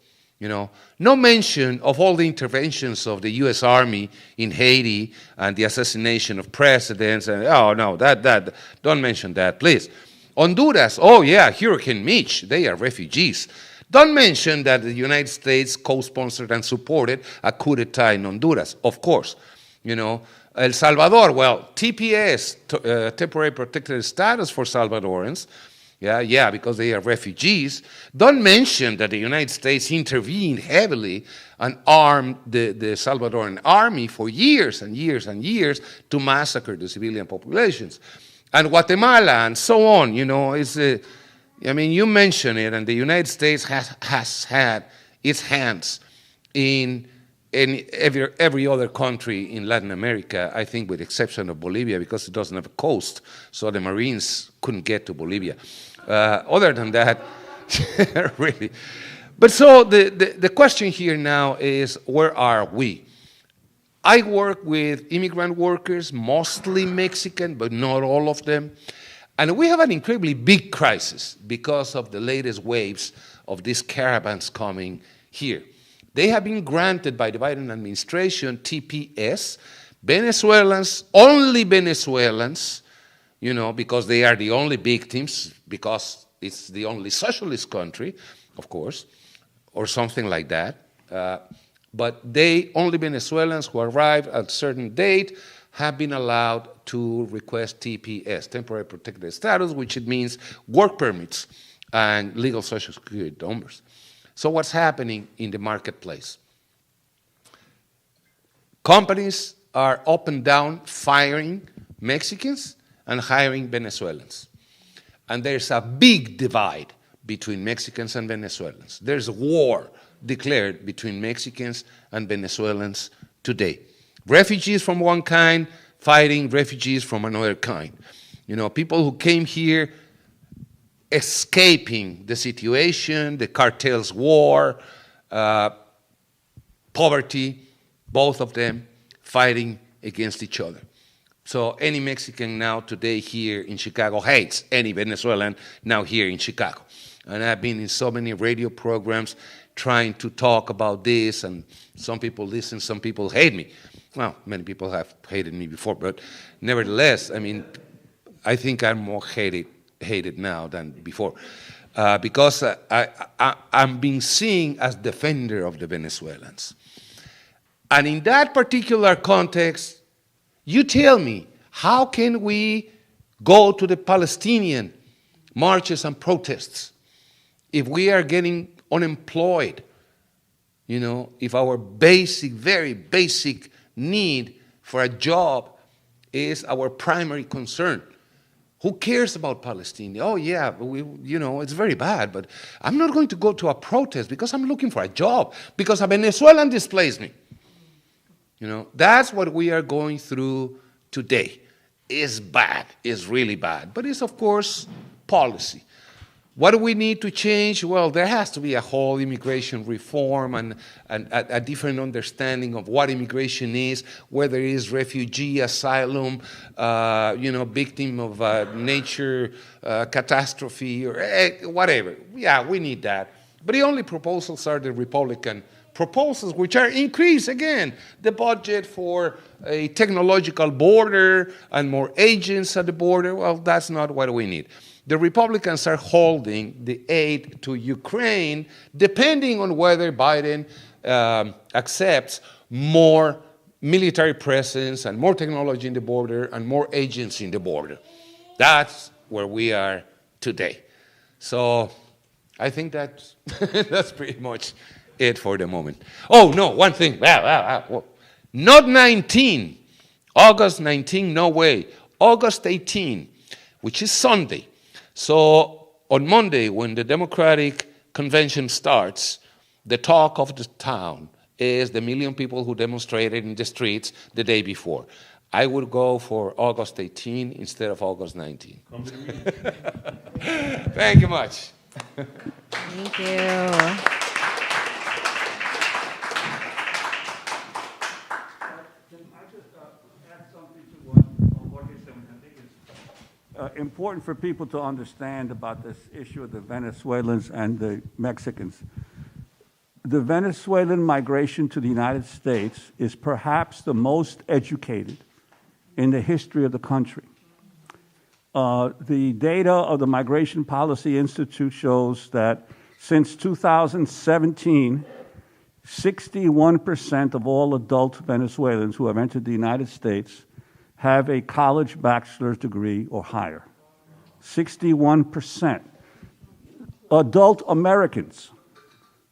No mention of all the interventions of the U.S. Army in Haiti and the assassination of presidents. And oh no, that don't mention that, please. Honduras. Oh yeah, Hurricane Mitch. They are refugees. Don't mention that the United States co-sponsored and supported a coup d'etat in Honduras, of course. El Salvador, well, TPS, temporary protected status for Salvadorans, yeah, because they are refugees. Don't mention that the United States intervened heavily and armed the Salvadoran army for years and years and years to massacre the civilian populations. And Guatemala and so on, you mention it, and the United States has had its hands in every other country in Latin America, I think with the exception of Bolivia, because it doesn't have a coast, so the Marines couldn't get to Bolivia. Other than that, really. But so the question here now is, where are we? I work with immigrant workers, mostly Mexican, but not all of them. And we have an incredibly big crisis because of the latest waves of these caravans coming here. They have been granted by the Biden administration TPS, Venezuelans, only Venezuelans, because they are the only victims, because it's the only socialist country, of course, or something like that. But only Venezuelans who arrive at a certain date have been allowed to request TPS, temporary protected status, which it means work permits and legal social security numbers. So what's happening in the marketplace? Companies are up and down firing Mexicans and hiring Venezuelans. And there's a big divide between Mexicans and Venezuelans. There's a war declared between Mexicans and Venezuelans today. Refugees from one kind fighting refugees from another kind. People who came here escaping the situation, the cartels' war, poverty, both of them fighting against each other. So any Mexican now today here in Chicago hates any Venezuelan now here in Chicago. And I've been in so many radio programs trying to talk about this, and some people listen, some people hate me. Well, many people have hated me before, but nevertheless, I mean, I think I'm more hated now than before, because I'm being seen as defender of the Venezuelans. And in that particular context, you tell me, how can we go to the Palestinian marches and protests if we are getting unemployed? You know, if our basic, very basic need for a job is our primary concern. Who cares about Palestine? Oh yeah, it's very bad, but I'm not going to go to a protest because I'm looking for a job, because a Venezuelan displaced me. You know, that's what we are going through today. It's bad, it's really bad, but it's of course policy. What do we need to change? Well, there has to be a whole immigration reform and a different understanding of what immigration is, whether it is refugee, asylum, victim of nature, catastrophe, or whatever. Yeah, we need that. But the only proposals are the Republican proposals, which are increase, again, the budget for a technological border and more agents at the border. Well, that's not what we need. The Republicans are holding the aid to Ukraine, depending on whether Biden accepts more military presence and more technology in the border and more agents in the border. That's where we are today. So I think that's pretty much it for the moment. Oh, no, one thing. Not 19. August 19, no way. August 18, which is Sunday. So on Monday, when the Democratic Convention starts, the talk of the town is the million people who demonstrated in the streets the day before. I would go for August 18 instead of August 19. Thank you much. Thank you. Important for people to understand about this issue of the Venezuelans and the Mexicans. The Venezuelan migration to the United States is perhaps the most educated in the history of the country. The data of the Migration Policy Institute shows that since 2017, 61% of all adult Venezuelans who have entered the United States have a college bachelor's degree or higher. 61%. Adult Americans,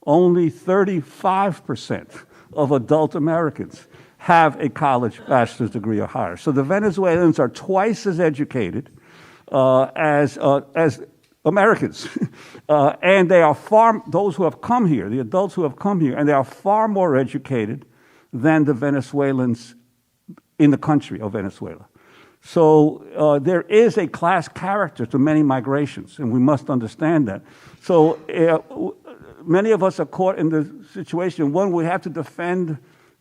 only 35% of adult Americans have a college bachelor's degree or higher. So the Venezuelans are twice as educated as Americans. And they are those who have come here, the adults who have come here, and they are far more educated than the Venezuelans in the country of Venezuela. So there is a class character to many migrations, and we must understand that. So many of us are caught in the situation, one, we have to defend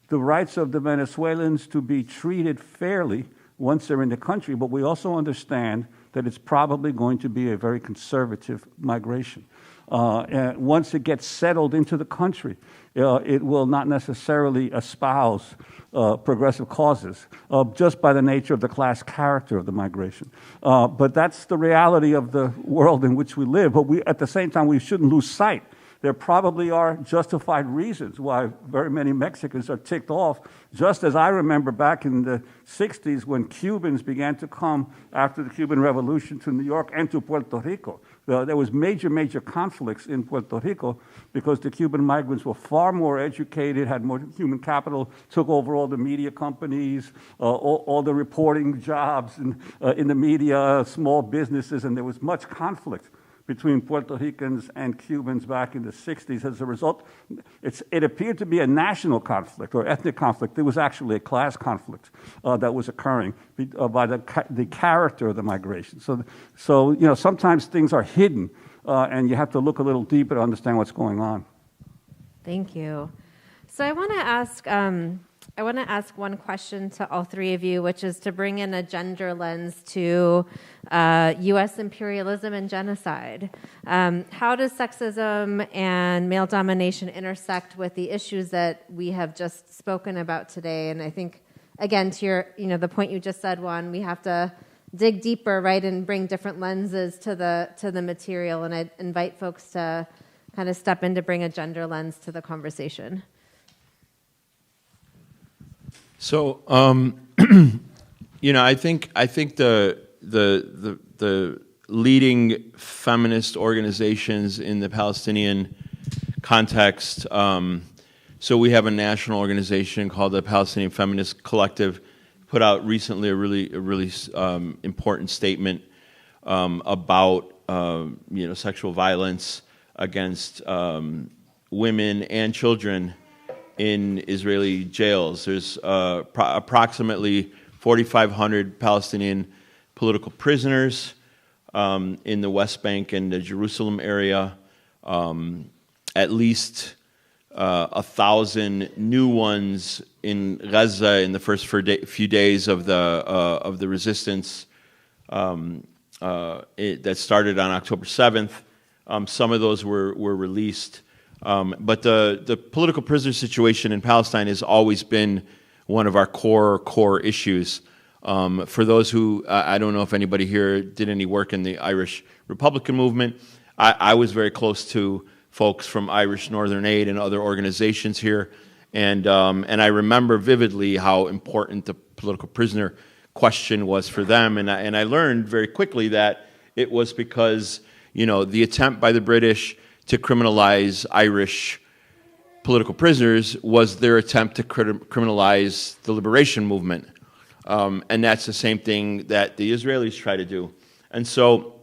the rights of the Venezuelans to be treated fairly once they're in the country, but we also understand that it's probably going to be a very conservative migration. And once it gets settled into the country, it will not necessarily espouse progressive causes, just by the nature of the class character of the migration. But that's the reality of the world in which we live. But at the same time, we shouldn't lose sight. There probably are justified reasons why very many Mexicans are ticked off, just as I remember back in the 60s when Cubans began to come after the Cuban Revolution to New York and to Puerto Rico. There was major conflicts in Puerto Rico because the Cuban migrants were far more educated, had more human capital, took over all the media companies, all the reporting jobs in the media, small businesses, and there was much conflict between Puerto Ricans and Cubans back in the 60s. As a result, it appeared to be a national conflict or ethnic conflict. It was actually a class conflict that was occurring by the character of the migration. So sometimes things are hidden, and you have to look a little deeper to understand what's going on. Thank you. So I want to ask one question to all three of you, which is to bring in a gender lens to U.S. imperialism and genocide. How does sexism and male domination intersect with the issues that we have just spoken about today? And I think, again, to your, the point you just said, Juan, we have to dig deeper, right, and bring different lenses to the material. And I'd invite folks to kind of step in to bring a gender lens to the conversation. So, I think the leading feminist organizations in the Palestinian context. So we have a national organization called the Palestinian Feminist Collective, put out recently a really important statement about sexual violence against women and children in Israeli jails. There's approximately 4,500 Palestinian political prisoners in the West Bank and the Jerusalem area. At least 1,000 new ones in Gaza in the first few days of the resistance that started on October 7th. Some of those were released. But the political prisoner situation in Palestine has always been one of our core issues. For those who, I don't know if anybody here did any work in the Irish Republican movement. I was very close to folks from Irish Northern Aid and other organizations here. And I remember vividly how important the political prisoner question was for them. And I learned very quickly that it was because, the attempt by the British to criminalize Irish political prisoners was their attempt to criminalize the liberation movement. And that's the same thing that the Israelis try to do. And so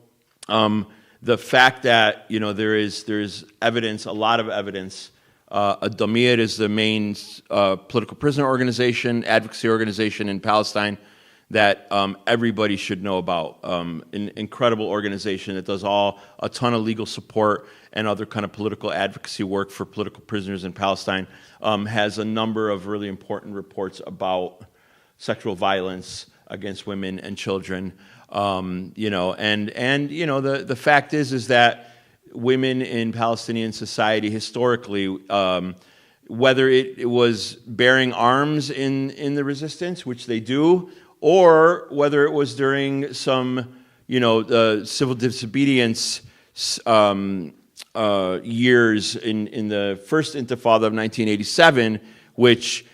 the fact that, there's evidence, a lot of evidence. Damir is the main political prisoner organization, advocacy organization in Palestine that everybody should know about. An incredible organization that does a ton of legal support and other kind of political advocacy work for political prisoners in Palestine, has a number of really important reports about sexual violence against women and children. The fact is that women in Palestinian society historically, whether it was bearing arms in the resistance, which they do, or whether it was during some, civil disobedience years in the first Intifada of 1987, which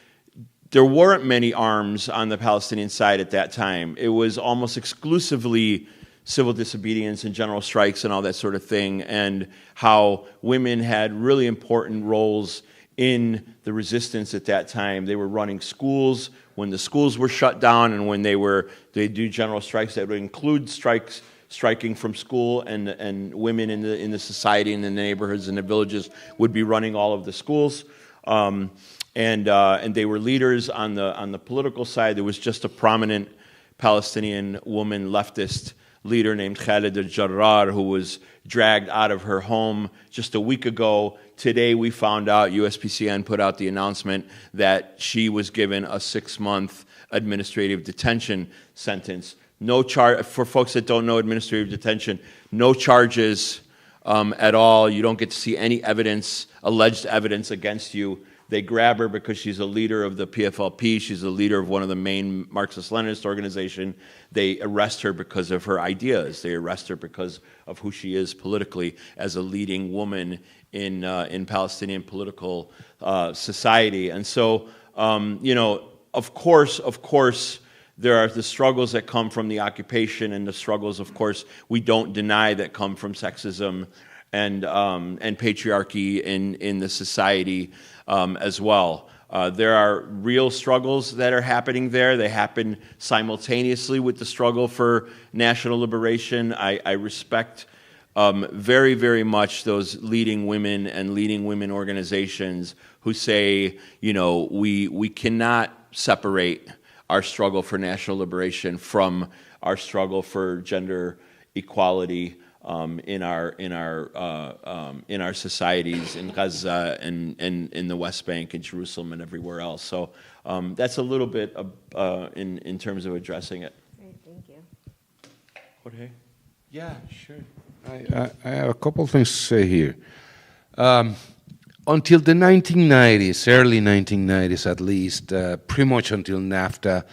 there weren't many arms on the Palestinian side at that time. It was almost exclusively civil disobedience and general strikes and all that sort of thing, and how women had really important roles in the resistance at that time. They were running schools when the schools were shut down, and when they do general strikes that would include striking from school, and women in the society, in the neighborhoods, and the villages would be running all of the schools. And they were leaders on the political side. There was just a prominent Palestinian woman leftist leader named Khaled al-Jarrar who was dragged out of her home just a week ago. Today we found out, USPCN put out the announcement that she was given a 6-month administrative detention sentence. No charge, for folks that don't know administrative detention, no charges at all. You don't get to see any evidence, alleged evidence against you. They grab her because she's a leader of the PFLP. She's a leader of one of the main Marxist-Leninist organization. They arrest her because of her ideas. They arrest her because of who she is politically as a leading woman in Palestinian political society. And so, of course, there are the struggles that come from the occupation, and the struggles, of course, we don't deny that come from sexism and patriarchy in the society as well. There are real struggles that are happening there. They happen simultaneously with the struggle for national liberation. I respect very, very much those leading women and leading women organizations who say, you know, we cannot separate our struggle for national liberation from our struggle for gender equality in our societies in Gaza and in the West Bank and Jerusalem and everywhere else. So that's a little bit in terms of addressing it. Great, thank you. Jorge? Yeah, sure. I have a couple of things to say here. Until the 1990s, early 1990s at least, pretty much until NAFTA,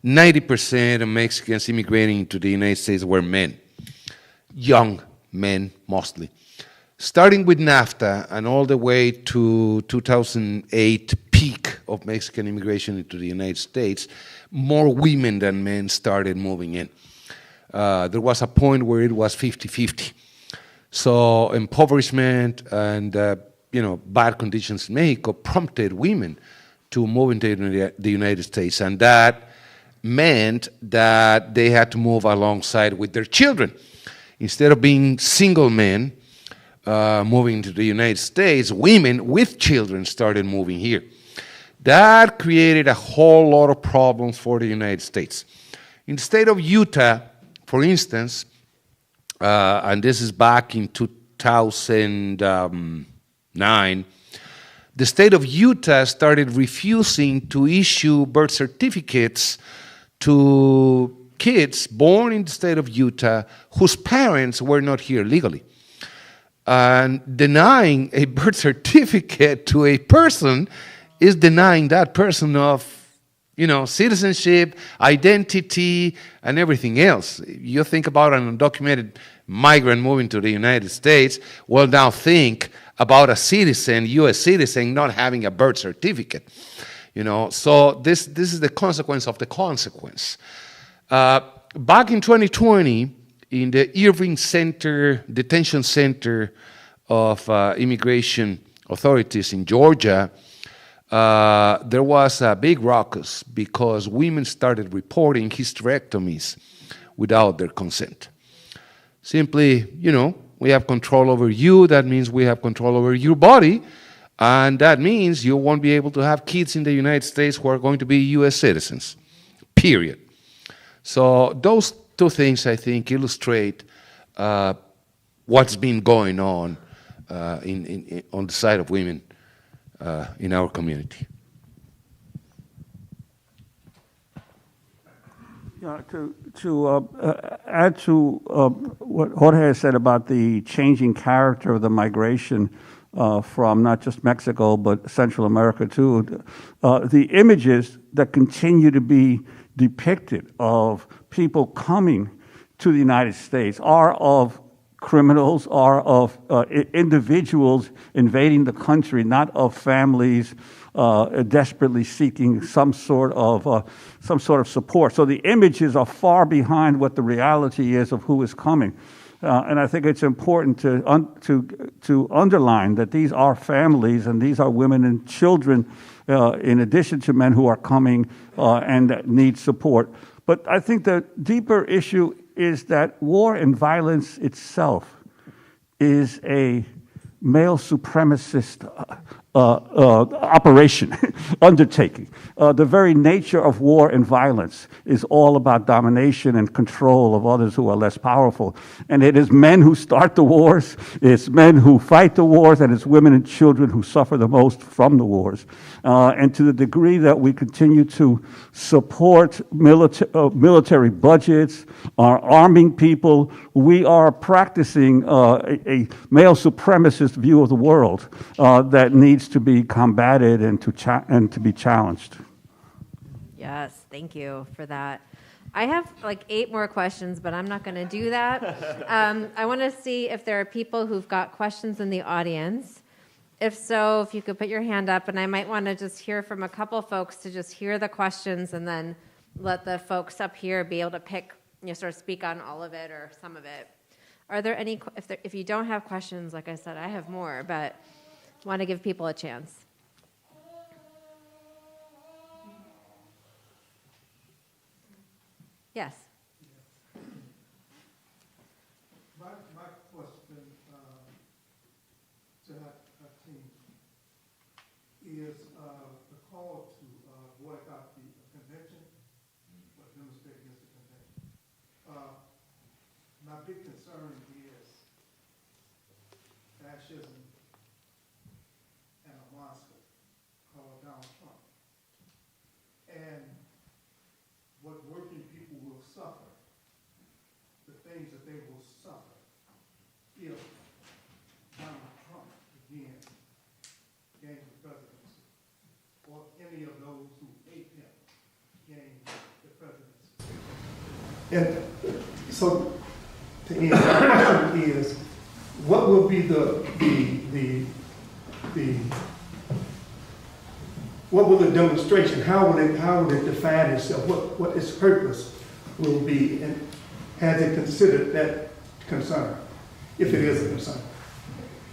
90% of Mexicans immigrating to the United States were men. Young men, mostly. Starting with NAFTA and all the way to 2008 peak of Mexican immigration into the United States, more women than men started moving in. There was a point where it was 50-50. So impoverishment and bad conditions in Mexico prompted women to move into the United States, and that meant that they had to move alongside with their children. Instead of being single men moving to the United States, women with children started moving here. That created a whole lot of problems for the United States. In the state of Utah, for instance, and this is back in 2009, the state of Utah started refusing to issue birth certificates to kids born in the state of Utah whose parents were not here legally. And denying a birth certificate to a person is denying that person of, citizenship, identity, and everything else. You think about an undocumented migrant moving to the United States, well, now think about a citizen, U.S. citizen, not having a birth certificate. So this is the consequence of the consequence. Back in 2020, in the Irving Center, detention center of immigration authorities in Georgia, there was a big ruckus because women started reporting hysterectomies without their consent. Simply, we have control over you, that means we have control over your body, and that means you won't be able to have kids in the United States who are going to be U.S. citizens, period. So those two things, I think, illustrate what's been going on on the side of women in our community. Yeah, to add to what Jorge said about the changing character of the migration from not just Mexico, but Central America too, the images that continue to be depicted of people coming to the United States are of criminals, are of individuals invading the country, not of families desperately seeking some sort of support. So the images are far behind what the reality is of who is coming. And I think it's important to underline that these are families and these are women and children in addition to men who are coming and that need support. But I think the deeper issue is that war and violence itself is a male supremacist operation, undertaking. The very nature of war and violence is all about domination and control of others who are less powerful. And it is men who start the wars, it's men who fight the wars, and it's women and children who suffer the most from the wars. And to the degree that we continue to support military budgets, are arming people, we are practicing a male supremacist view of the world that needs to be combated and to be challenged. Yes, thank you for that. I have like 8 more questions, but I'm not going to do that. I want to see if there are people who've got questions in the audience. If so, if you could put your hand up, and I might want to just hear from a couple folks to just hear the questions and then let the folks up here be able to pick, sort of speak on all of it or some of it. Are there any, if you don't have questions, like I said, I have more, but want to give people a chance. Yes. My question is the call to boycott the convention, or demonstrate against the convention. My big concern is fascism and a monster called Donald Trump. And what working people will suffer, the things that they will suffer if Donald Trump again gains the presidency, or any of those who hate him gain the presidency. And so, to end, my question is, what will be what will the demonstration, how will it define itself, what its purpose will be, and has it considered that concern, if it is a concern?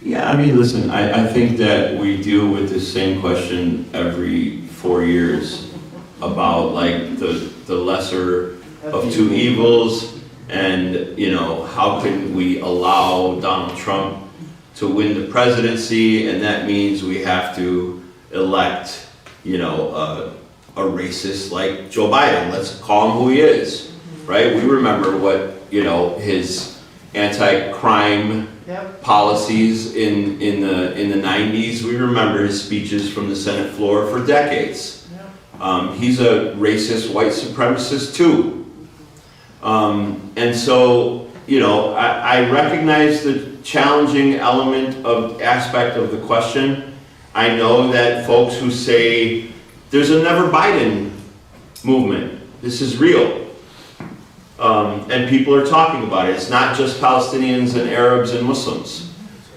Yeah, I mean, listen, I think that we deal with the same question every 4 years about like the lesser of two evils, and you know, how can we allow Donald Trump to win the presidency, and that means we have to elect, you know, a racist like Joe Biden. Let's call him who he is, right? We remember what, you know, his anti-crime policies in the 90s. We remember his speeches from the Senate floor for decades. He's a racist white supremacist too. And so, you know, I recognize the challenging aspect of the question. I know that folks who say there's a never Biden movement. This is real. And people are talking about it. It's not just Palestinians and Arabs and Muslims.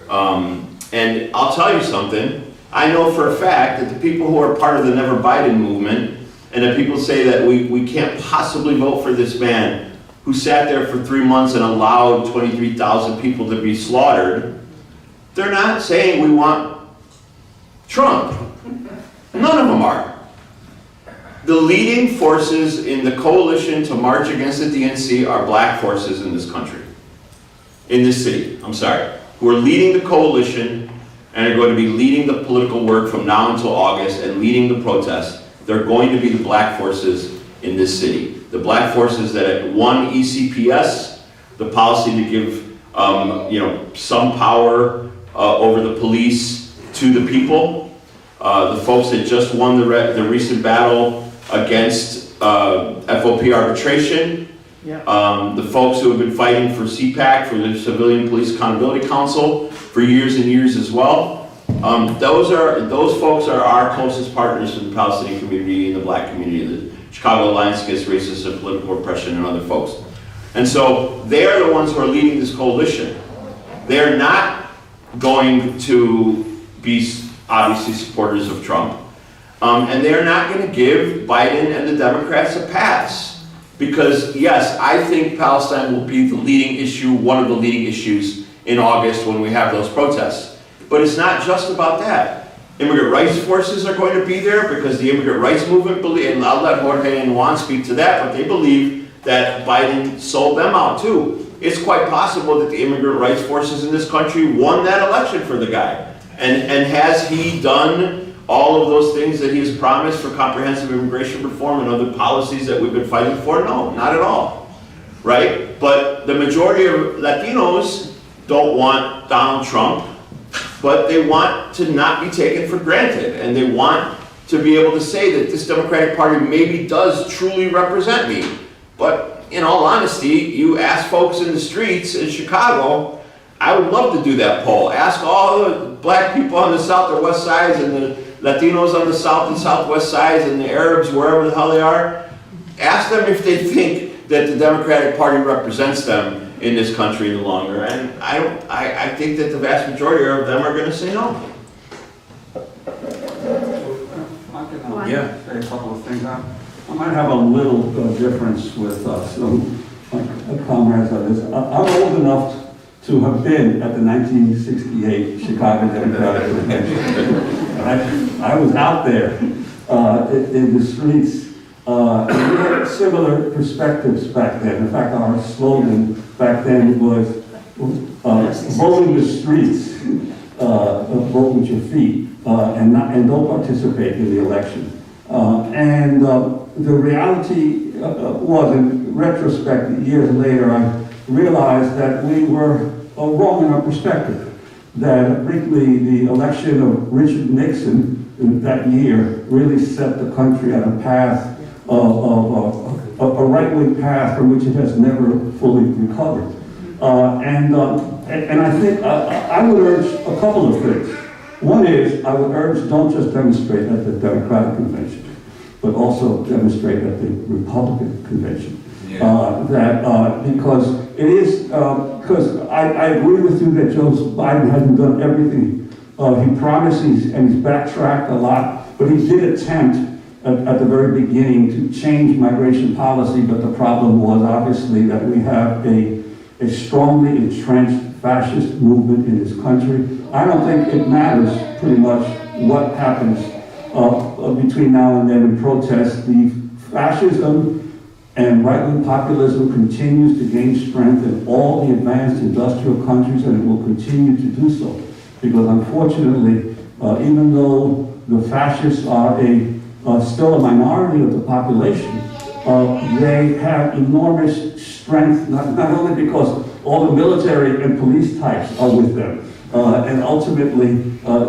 And I'll tell you something. I know for a fact that the people who are part of the never Biden movement, and that people say that we can't possibly vote for this man who sat there for 3 months and allowed 23,000 people to be slaughtered, they're not saying we want Trump. None of them are. The leading forces in the coalition to march against the DNC are black forces in this country, in this city, I'm sorry, who are leading the coalition and are going to be leading the political work from now until August and leading the protest. They're going to be the black forces in this city. The black forces that won ECPS, the policy to give you know, some power over the police to the people. The folks that just won the recent battle against FOP arbitration. The folks who have been fighting for CPAC, for the Civilian Police Accountability Council, for years and years as well. Those folks are our closest partners in the Palestinian community and the black community, the Chicago Alliance Against Racism and Political Oppression, and other folks. And so they are the ones who are leading this coalition. They're not going to be obviously supporters of Trump. And they're not going to give Biden and the Democrats a pass. Because yes, I think Palestine will be the leading issue, one of the leading issues in August when we have those protests. But it's not just about that. Immigrant rights forces are going to be there because the immigrant rights movement believe, and I'll let Jorge and Juan speak to that, but they believe that Biden sold them out too. It's quite possible that the immigrant rights forces in this country won that election for the guy. And has he done all of those things that he has promised for comprehensive immigration reform and other policies that we've been fighting for? No, not at all, right? But the majority of Latinos don't want Donald Trump, but they want to not be taken for granted, and they want to be able to say that this Democratic Party maybe does truly represent me. But in all honesty, you ask folks in the streets in Chicago, I would love to do that poll. Ask all the black people on the south or west sides, and the Latinos on the south and southwest sides, and the Arabs, wherever the hell they are. Ask them if they think that the Democratic Party represents them in this country in the long run. And I think that the vast majority of them are going to say no. I can say a couple of things. I might have a little difference with some my comrades on this. I'm old enough to have been at the 1968 Chicago Democratic Convention. I was out there in the streets. We had similar perspectives back then. In fact, our slogan back then was vote in the streets, vote with your feet. and don't participate in the election. The reality was, in retrospect, years later, I realized that we were wrong in our perspective. That briefly, the election of Richard Nixon that year really set the country on a path a right-wing path from which it has never fully recovered. And I think I would urge a couple of things. One is, I would urge, don't just demonstrate at the Democratic Convention, but also demonstrate at the Republican Convention. Yeah. Because it is, because I agree with you that Joe Biden hasn't done everything he promised, and he's backtracked a lot, but he did attempt at the very beginning to change migration policy, but the problem was obviously that we have a strongly entrenched fascist movement in this country. I don't think it matters pretty much what happens between now and then in protest. The fascism and right-wing populism continues to gain strength in all the advanced industrial countries, and it will continue to do so. Because unfortunately, even though the fascists are still a minority of the population, they have enormous strength, not only because all the military and police types are with them, and ultimately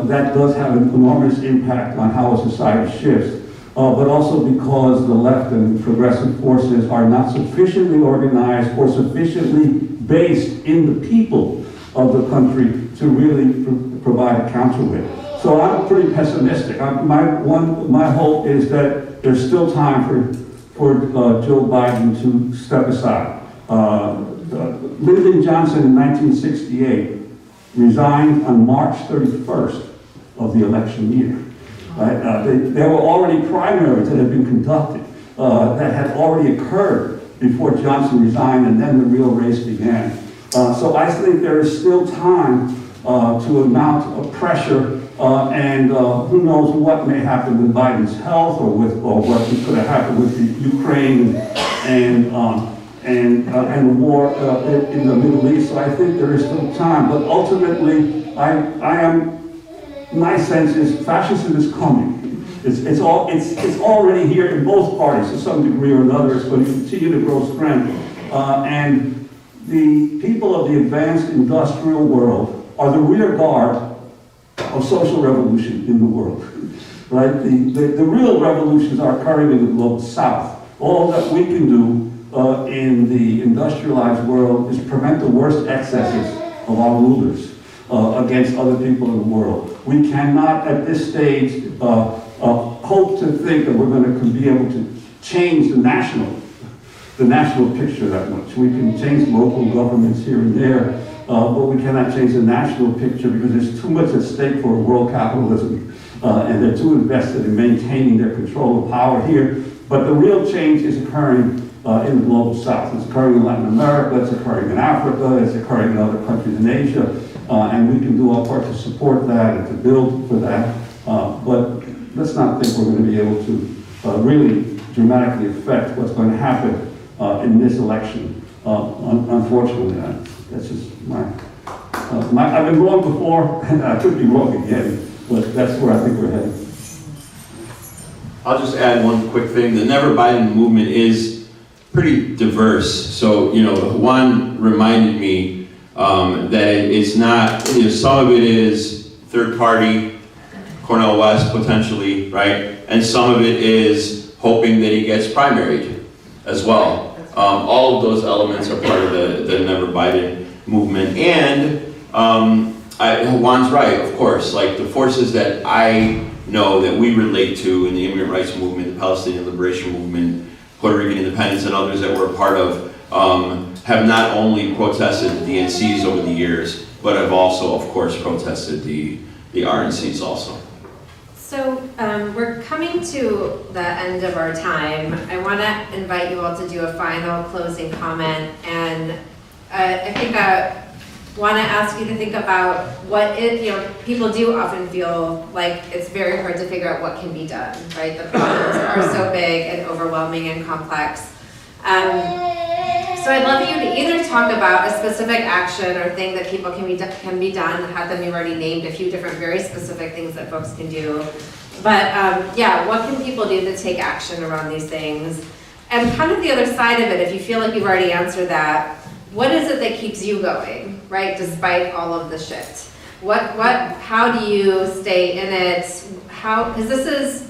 that does have an enormous impact on how a society shifts, but also because the left and progressive forces are not sufficiently organized or sufficiently based in the people of the country to really provide a counterweight. So I'm pretty pessimistic. My hope is that there's still time for Joe Biden to step aside. Lyndon Johnson in 1968 resigned on March 31st of the election year. Right? There were already primaries that had been conducted that had already occurred before Johnson resigned, and then the real race began. So I think there is still time to amount of pressure, and who knows what may happen with Biden's health, or what could have happened with the Ukraine and the war in the Middle East. So I think there is still time. But ultimately, my sense is fascism is coming. It's already here in both parties to some degree or another. It's going to continue to grow strength, and the people of the advanced industrial world are the rear guard of social revolution in the world, right? The real revolutions are occurring in the global south. All that we can do in the industrialized world is prevent the worst excesses of our rulers against other people in the world. We cannot at this stage hope to think that we're going to be able to change the national picture that much. We can change local governments here and there, but we cannot change the national picture because there's too much at stake for world capitalism, and they're too invested in maintaining their control of power here. But the real change is occurring in the global south. It's occurring in Latin America, it's occurring in Africa, it's occurring in other countries in Asia, and we can do our part to support that and to build for that. But let's not think we're going to be able to really dramatically affect what's going to happen in this election. Unfortunately, that's just I've been wrong before, and I could be wrong again, but that's where I think we're headed. I'll just add one quick thing. The Never Biden movement is pretty diverse. So, Juan reminded me that it's not, some of it is third party, Cornel West potentially, right? And some of it is hoping that he gets primaried as well. All of those elements are part of the Never Biden movement. And Juan's right, of course. Like the forces that I know that we relate to in the immigrant rights movement, the Palestinian liberation movement, Puerto Rican independence, and others that we're a part of, have not only protested the DNCs over the years, but have also, of course, protested the RNCs also. So we're coming to the end of our time. I want to invite you all to do a final closing comment, and I think I want to ask you to think about what people do often feel like it's very hard to figure out what can be done, right? The problems are so big and overwhelming and complex. So I'd love you to either talk about a specific action or thing that people can be done. Have them, you've already named a few different very specific things that folks can do. But yeah, what can people do to take action around these things? And kind of the other side of it, if you feel like you've already answered that, what is it that keeps you going, right, despite all of the shit? How do you stay in it? Because this is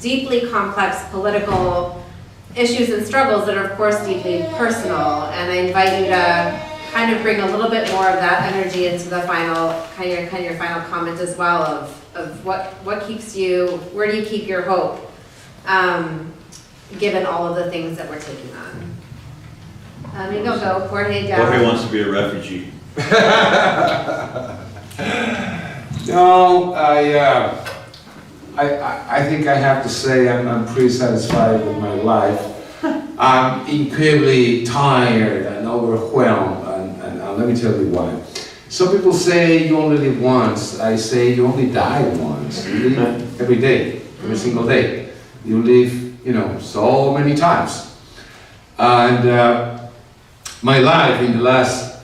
deeply complex political issues and struggles that are, of course, deeply personal. And I invite you to kind of bring a little bit more of that energy into the final, kind of your final comment as well of what keeps you, where do you keep your hope, given all of the things that we're taking on. You go, Jorge down. Jorge wants to be a refugee. No, I think I have to say I'm pretty satisfied with my life. I'm incredibly tired and overwhelmed, and let me tell you why. Some people say you only live once. I say you only die once. You live every day, every single day. You live, so many times. And my life in the last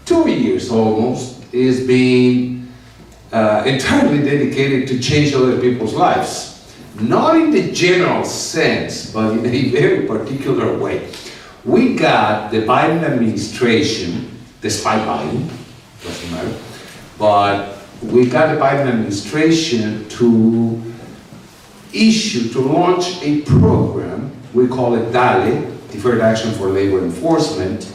2 years almost is being entirely dedicated to change other people's lives. Not in the general sense, but in a very particular way. We got the Biden administration, despite Biden, doesn't matter, but we got the Biden administration to launch a program, we call it DALE, Deferred Action for Labor Enforcement,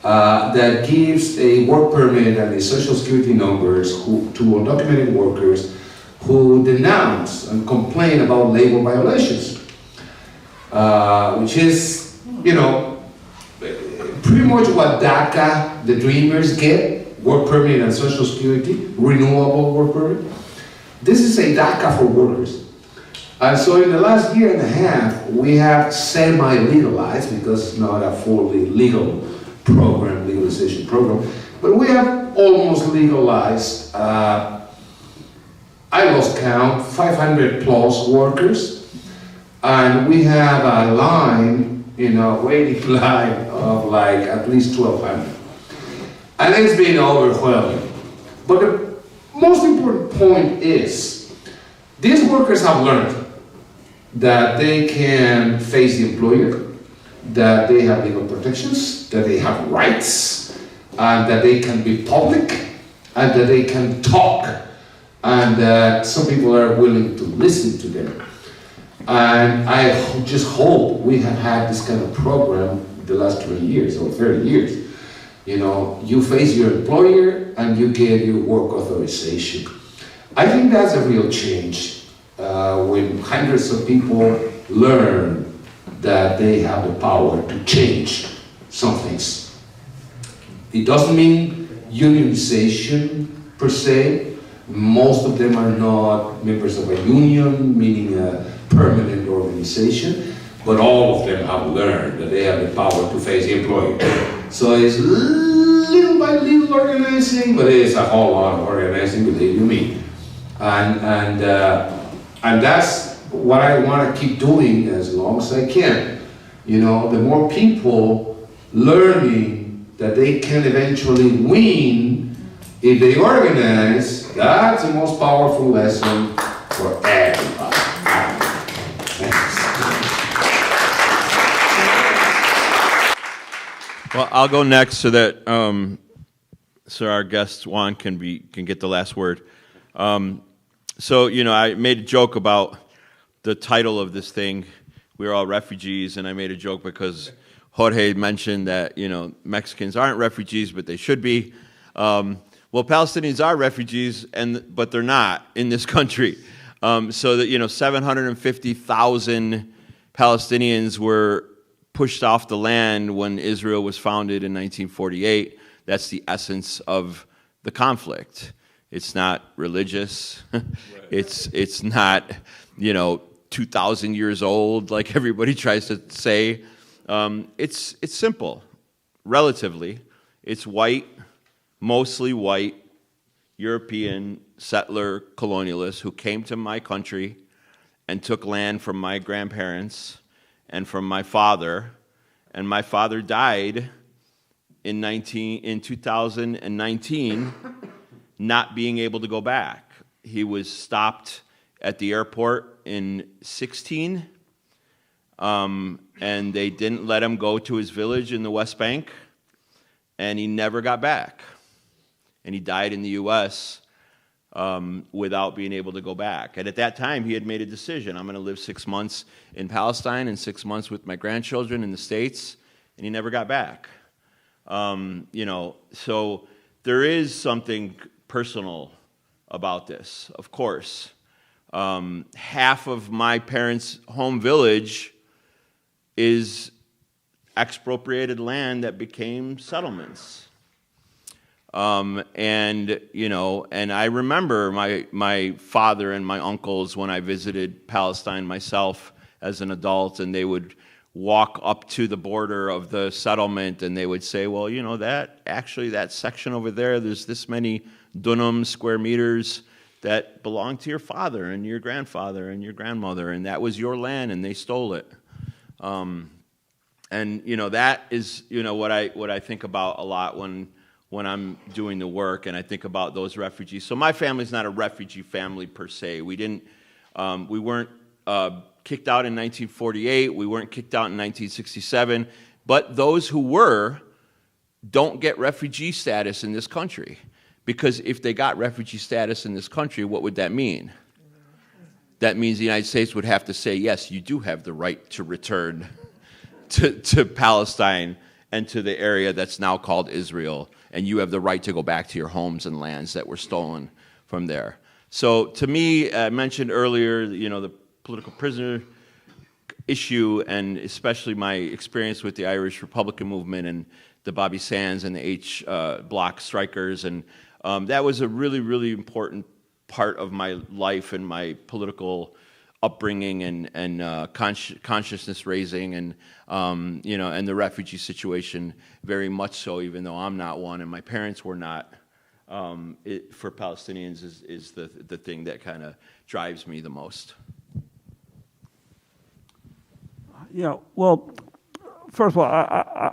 that gives a work permit and a social security numbers to undocumented workers who denounce and complain about labor violations, which is, pretty much what DACA, the Dreamers get, work permit and social security, renewable work permit. This is a DACA for workers. And so in the last year and a half, we have semi-legalized, because it's not a fully legal program, legalization program, but we have almost legalized, I lost count, 500 plus workers, and we have a line, waiting line of like at least 1,200. And it's been overwhelming. But the most important point is, these workers have learned that they can face the employer, that they have legal protections, that they have rights, and that they can be public, and that they can talk, and that some people are willing to listen to them. And I just hope we have had this kind of program the last 20 years or 30 years. You face your employer and you get your work authorization. I think that's a real change when hundreds of people learn that they have the power to change some things. It doesn't mean unionization per se. Most of them are not members of a union, meaning a permanent organization, but all of them have learned that they have the power to face the employer. So it's little by little organizing, but it's a whole lot of organizing, believe you me. And that's what I want to keep doing as long as I can. The more people learning that they can eventually win if they organize, that's the most powerful lesson for everybody. Thanks. Well, I'll go next so that so our guest Juan can get the last word. So I made a joke about the title of this thing. We're all refugees, and I made a joke because Jorge mentioned that Mexicans aren't refugees, but they should be. Well, Palestinians are refugees, but they're not in this country. So that 750,000 Palestinians were pushed off the land when Israel was founded in 1948. That's the essence of the conflict. It's not religious. Right. It's not 2,000 years old like everybody tries to say. It's simple, relatively. It's white. Mostly white European settler colonialists who came to my country and took land from my grandparents and from my father And my father died in 2019, not being able to go back. He was stopped at the airport in 16, and they didn't let him go to his village in the West Bank, and he never got back. And he died in the U.S. Without being able to go back. And at that time, he had made a decision. I'm going to live 6 months in Palestine and 6 months with my grandchildren in the States, and he never got back. So there is something personal about this, of course. Half of my parents' home village is expropriated land that became settlements. And I remember my father and my uncles when I visited Palestine myself as an adult, and they would walk up to the border of the settlement, and they would say, well, that section over there, there's this many dunam, square meters, that belonged to your father and your grandfather and your grandmother, and that was your land, and they stole it. That is, what I think about a lot when I'm doing the work, and I think about those refugees. So my family's not a refugee family per se. We weren't kicked out in 1948. We weren't kicked out in 1967. But those who were don't get refugee status in this country. Because if they got refugee status in this country, what would that mean? That means the United States would have to say, yes, you do have the right to return to Palestine and to the area that's now called Israel, and you have the right to go back to your homes and lands that were stolen from there. So to me, I mentioned earlier, the political prisoner issue, and especially my experience with the Irish Republican movement and the Bobby Sands and the H Block strikers, and that was a really, really important part of my life and my political upbringing and consciousness raising, and and the refugee situation very much so, even though I'm not one and my parents were not. For Palestinians is the thing that kind of drives me the most. Yeah, well, first of all,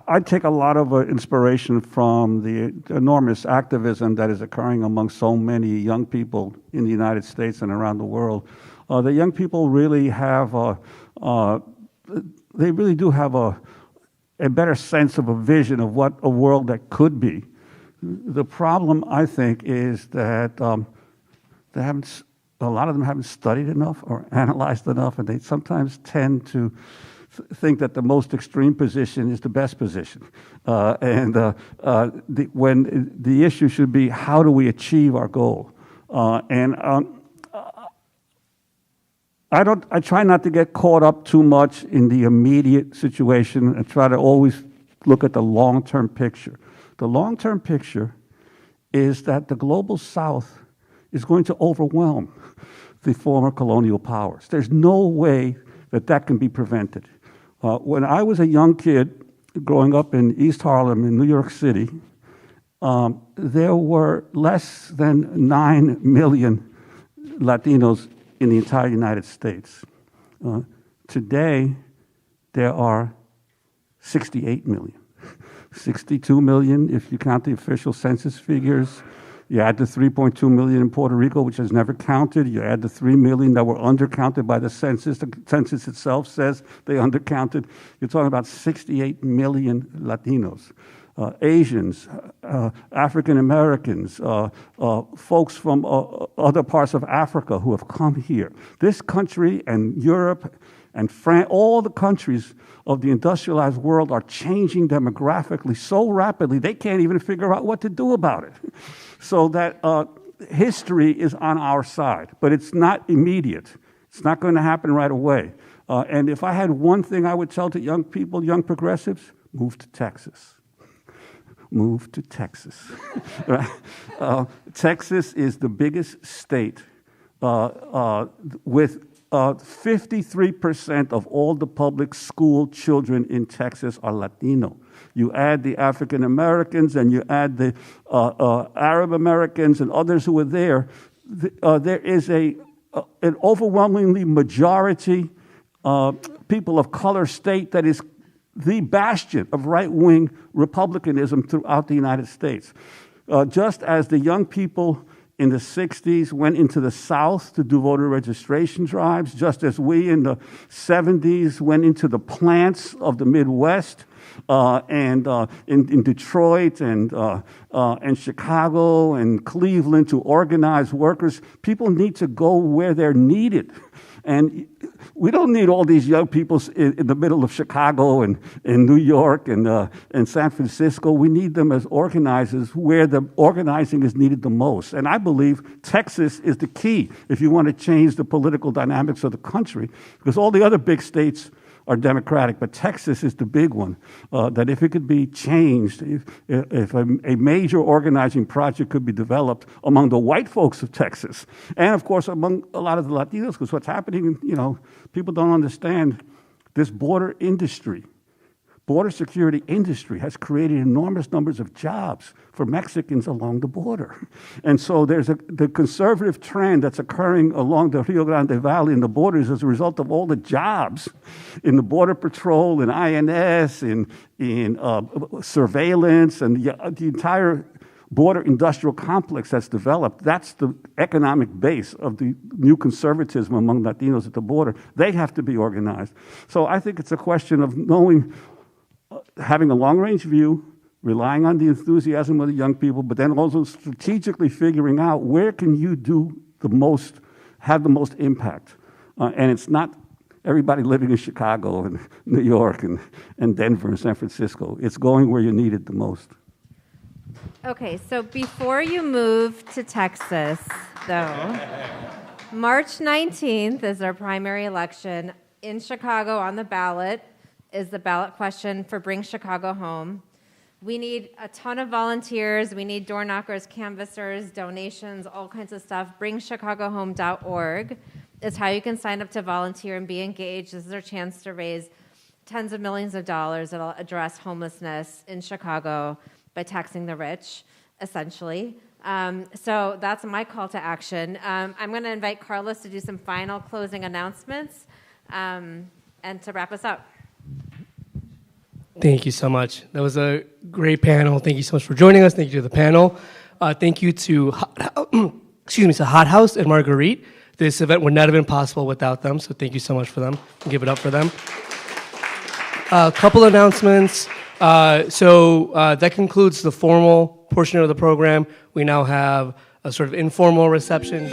I take a lot of inspiration from the enormous activism that is occurring among so many young people in the United States and around the world. The young people really have, they really do have a better sense of a vision of what a world that could be. The problem, I think, is that they haven't, a lot of them haven't studied enough or analyzed enough, and they sometimes tend to think that the most extreme position is the best position. When the issue should be, how do we achieve our goal? I try not to get caught up too much in the immediate situation and try to always look at the long-term picture. The long-term picture is that the global South is going to overwhelm the former colonial powers. There's no way that can be prevented. When I was a young kid growing up in East Harlem in New York City, there were less than 9 million Latinos in the entire United States. Today, there are 68 million. 62 million if you count the official census figures. You add the 3.2 million in Puerto Rico, which is never counted. You add the 3 million that were undercounted by the census. The census itself says they undercounted. You're talking about 68 million Latinos. Asians, African Americans, folks from other parts of Africa who have come here. This country and Europe and France, all the countries of the industrialized world are changing demographically so rapidly they can't even figure out what to do about it. So that history is on our side, but it's not immediate. It's not going to happen right away. And if I had one thing I would tell to young people, young progressives, move to Texas. Move to Texas. Texas is the biggest state with 53% of all the public school children in Texas are Latino. You add the African Americans and you add the Arab Americans and others who are there, there is an overwhelmingly majority people of color state that is the bastion of right-wing republicanism throughout the United States. Just as the young people in the 60s went into the South to do voter registration drives, just as we in the 70s went into the plants of the Midwest and in Detroit and Chicago and Cleveland to organize workers. People need to go where they're needed. And we don't need all these young people in the middle of Chicago and in New York and San Francisco. We need them as organizers where the organizing is needed the most. And I believe Texas is the key if you want to change the political dynamics of the country, because all the other big states are Democratic, but Texas is the big one, that if it could be changed, if a major organizing project could be developed among the white folks of Texas, and of course among a lot of the Latinos, because what's happening, people don't understand this border security industry has created enormous numbers of jobs for Mexicans along the border. And so there's the conservative trend that's occurring along the Rio Grande Valley and the borders as a result of all the jobs in the Border Patrol, in INS, in surveillance, and the entire border industrial complex that's developed. That's the economic base of the new conservatism among Latinos at the border. They have to be organized. So I think it's a question of having a long-range view, relying on the enthusiasm of the young people, but then also strategically figuring out where can you have the most impact. And it's not everybody living in Chicago and New York and Denver and San Francisco. It's going where you need it the most. Okay, so before you move to Texas, though, March 19th is our primary election. In Chicago on the ballot is the ballot question for Bring Chicago Home. We need a ton of volunteers. We need door knockers, canvassers, donations, all kinds of stuff. BringChicagoHome.org is how you can sign up to volunteer and be engaged. This is our chance to raise tens of millions of dollars that'll address homelessness in Chicago by taxing the rich, essentially. So that's my call to action. I'm going to invite Carlos to do some final closing announcements and to wrap us up. Thank you so much. That was a great panel. Thank you so much for joining us. Thank you to the panel. Thank you to HotHouse and Marguerite. This event would not have been possible without them, so thank you so much for them. Give it up for them. A couple announcements. That concludes the formal portion of the program. We now have a sort of informal reception.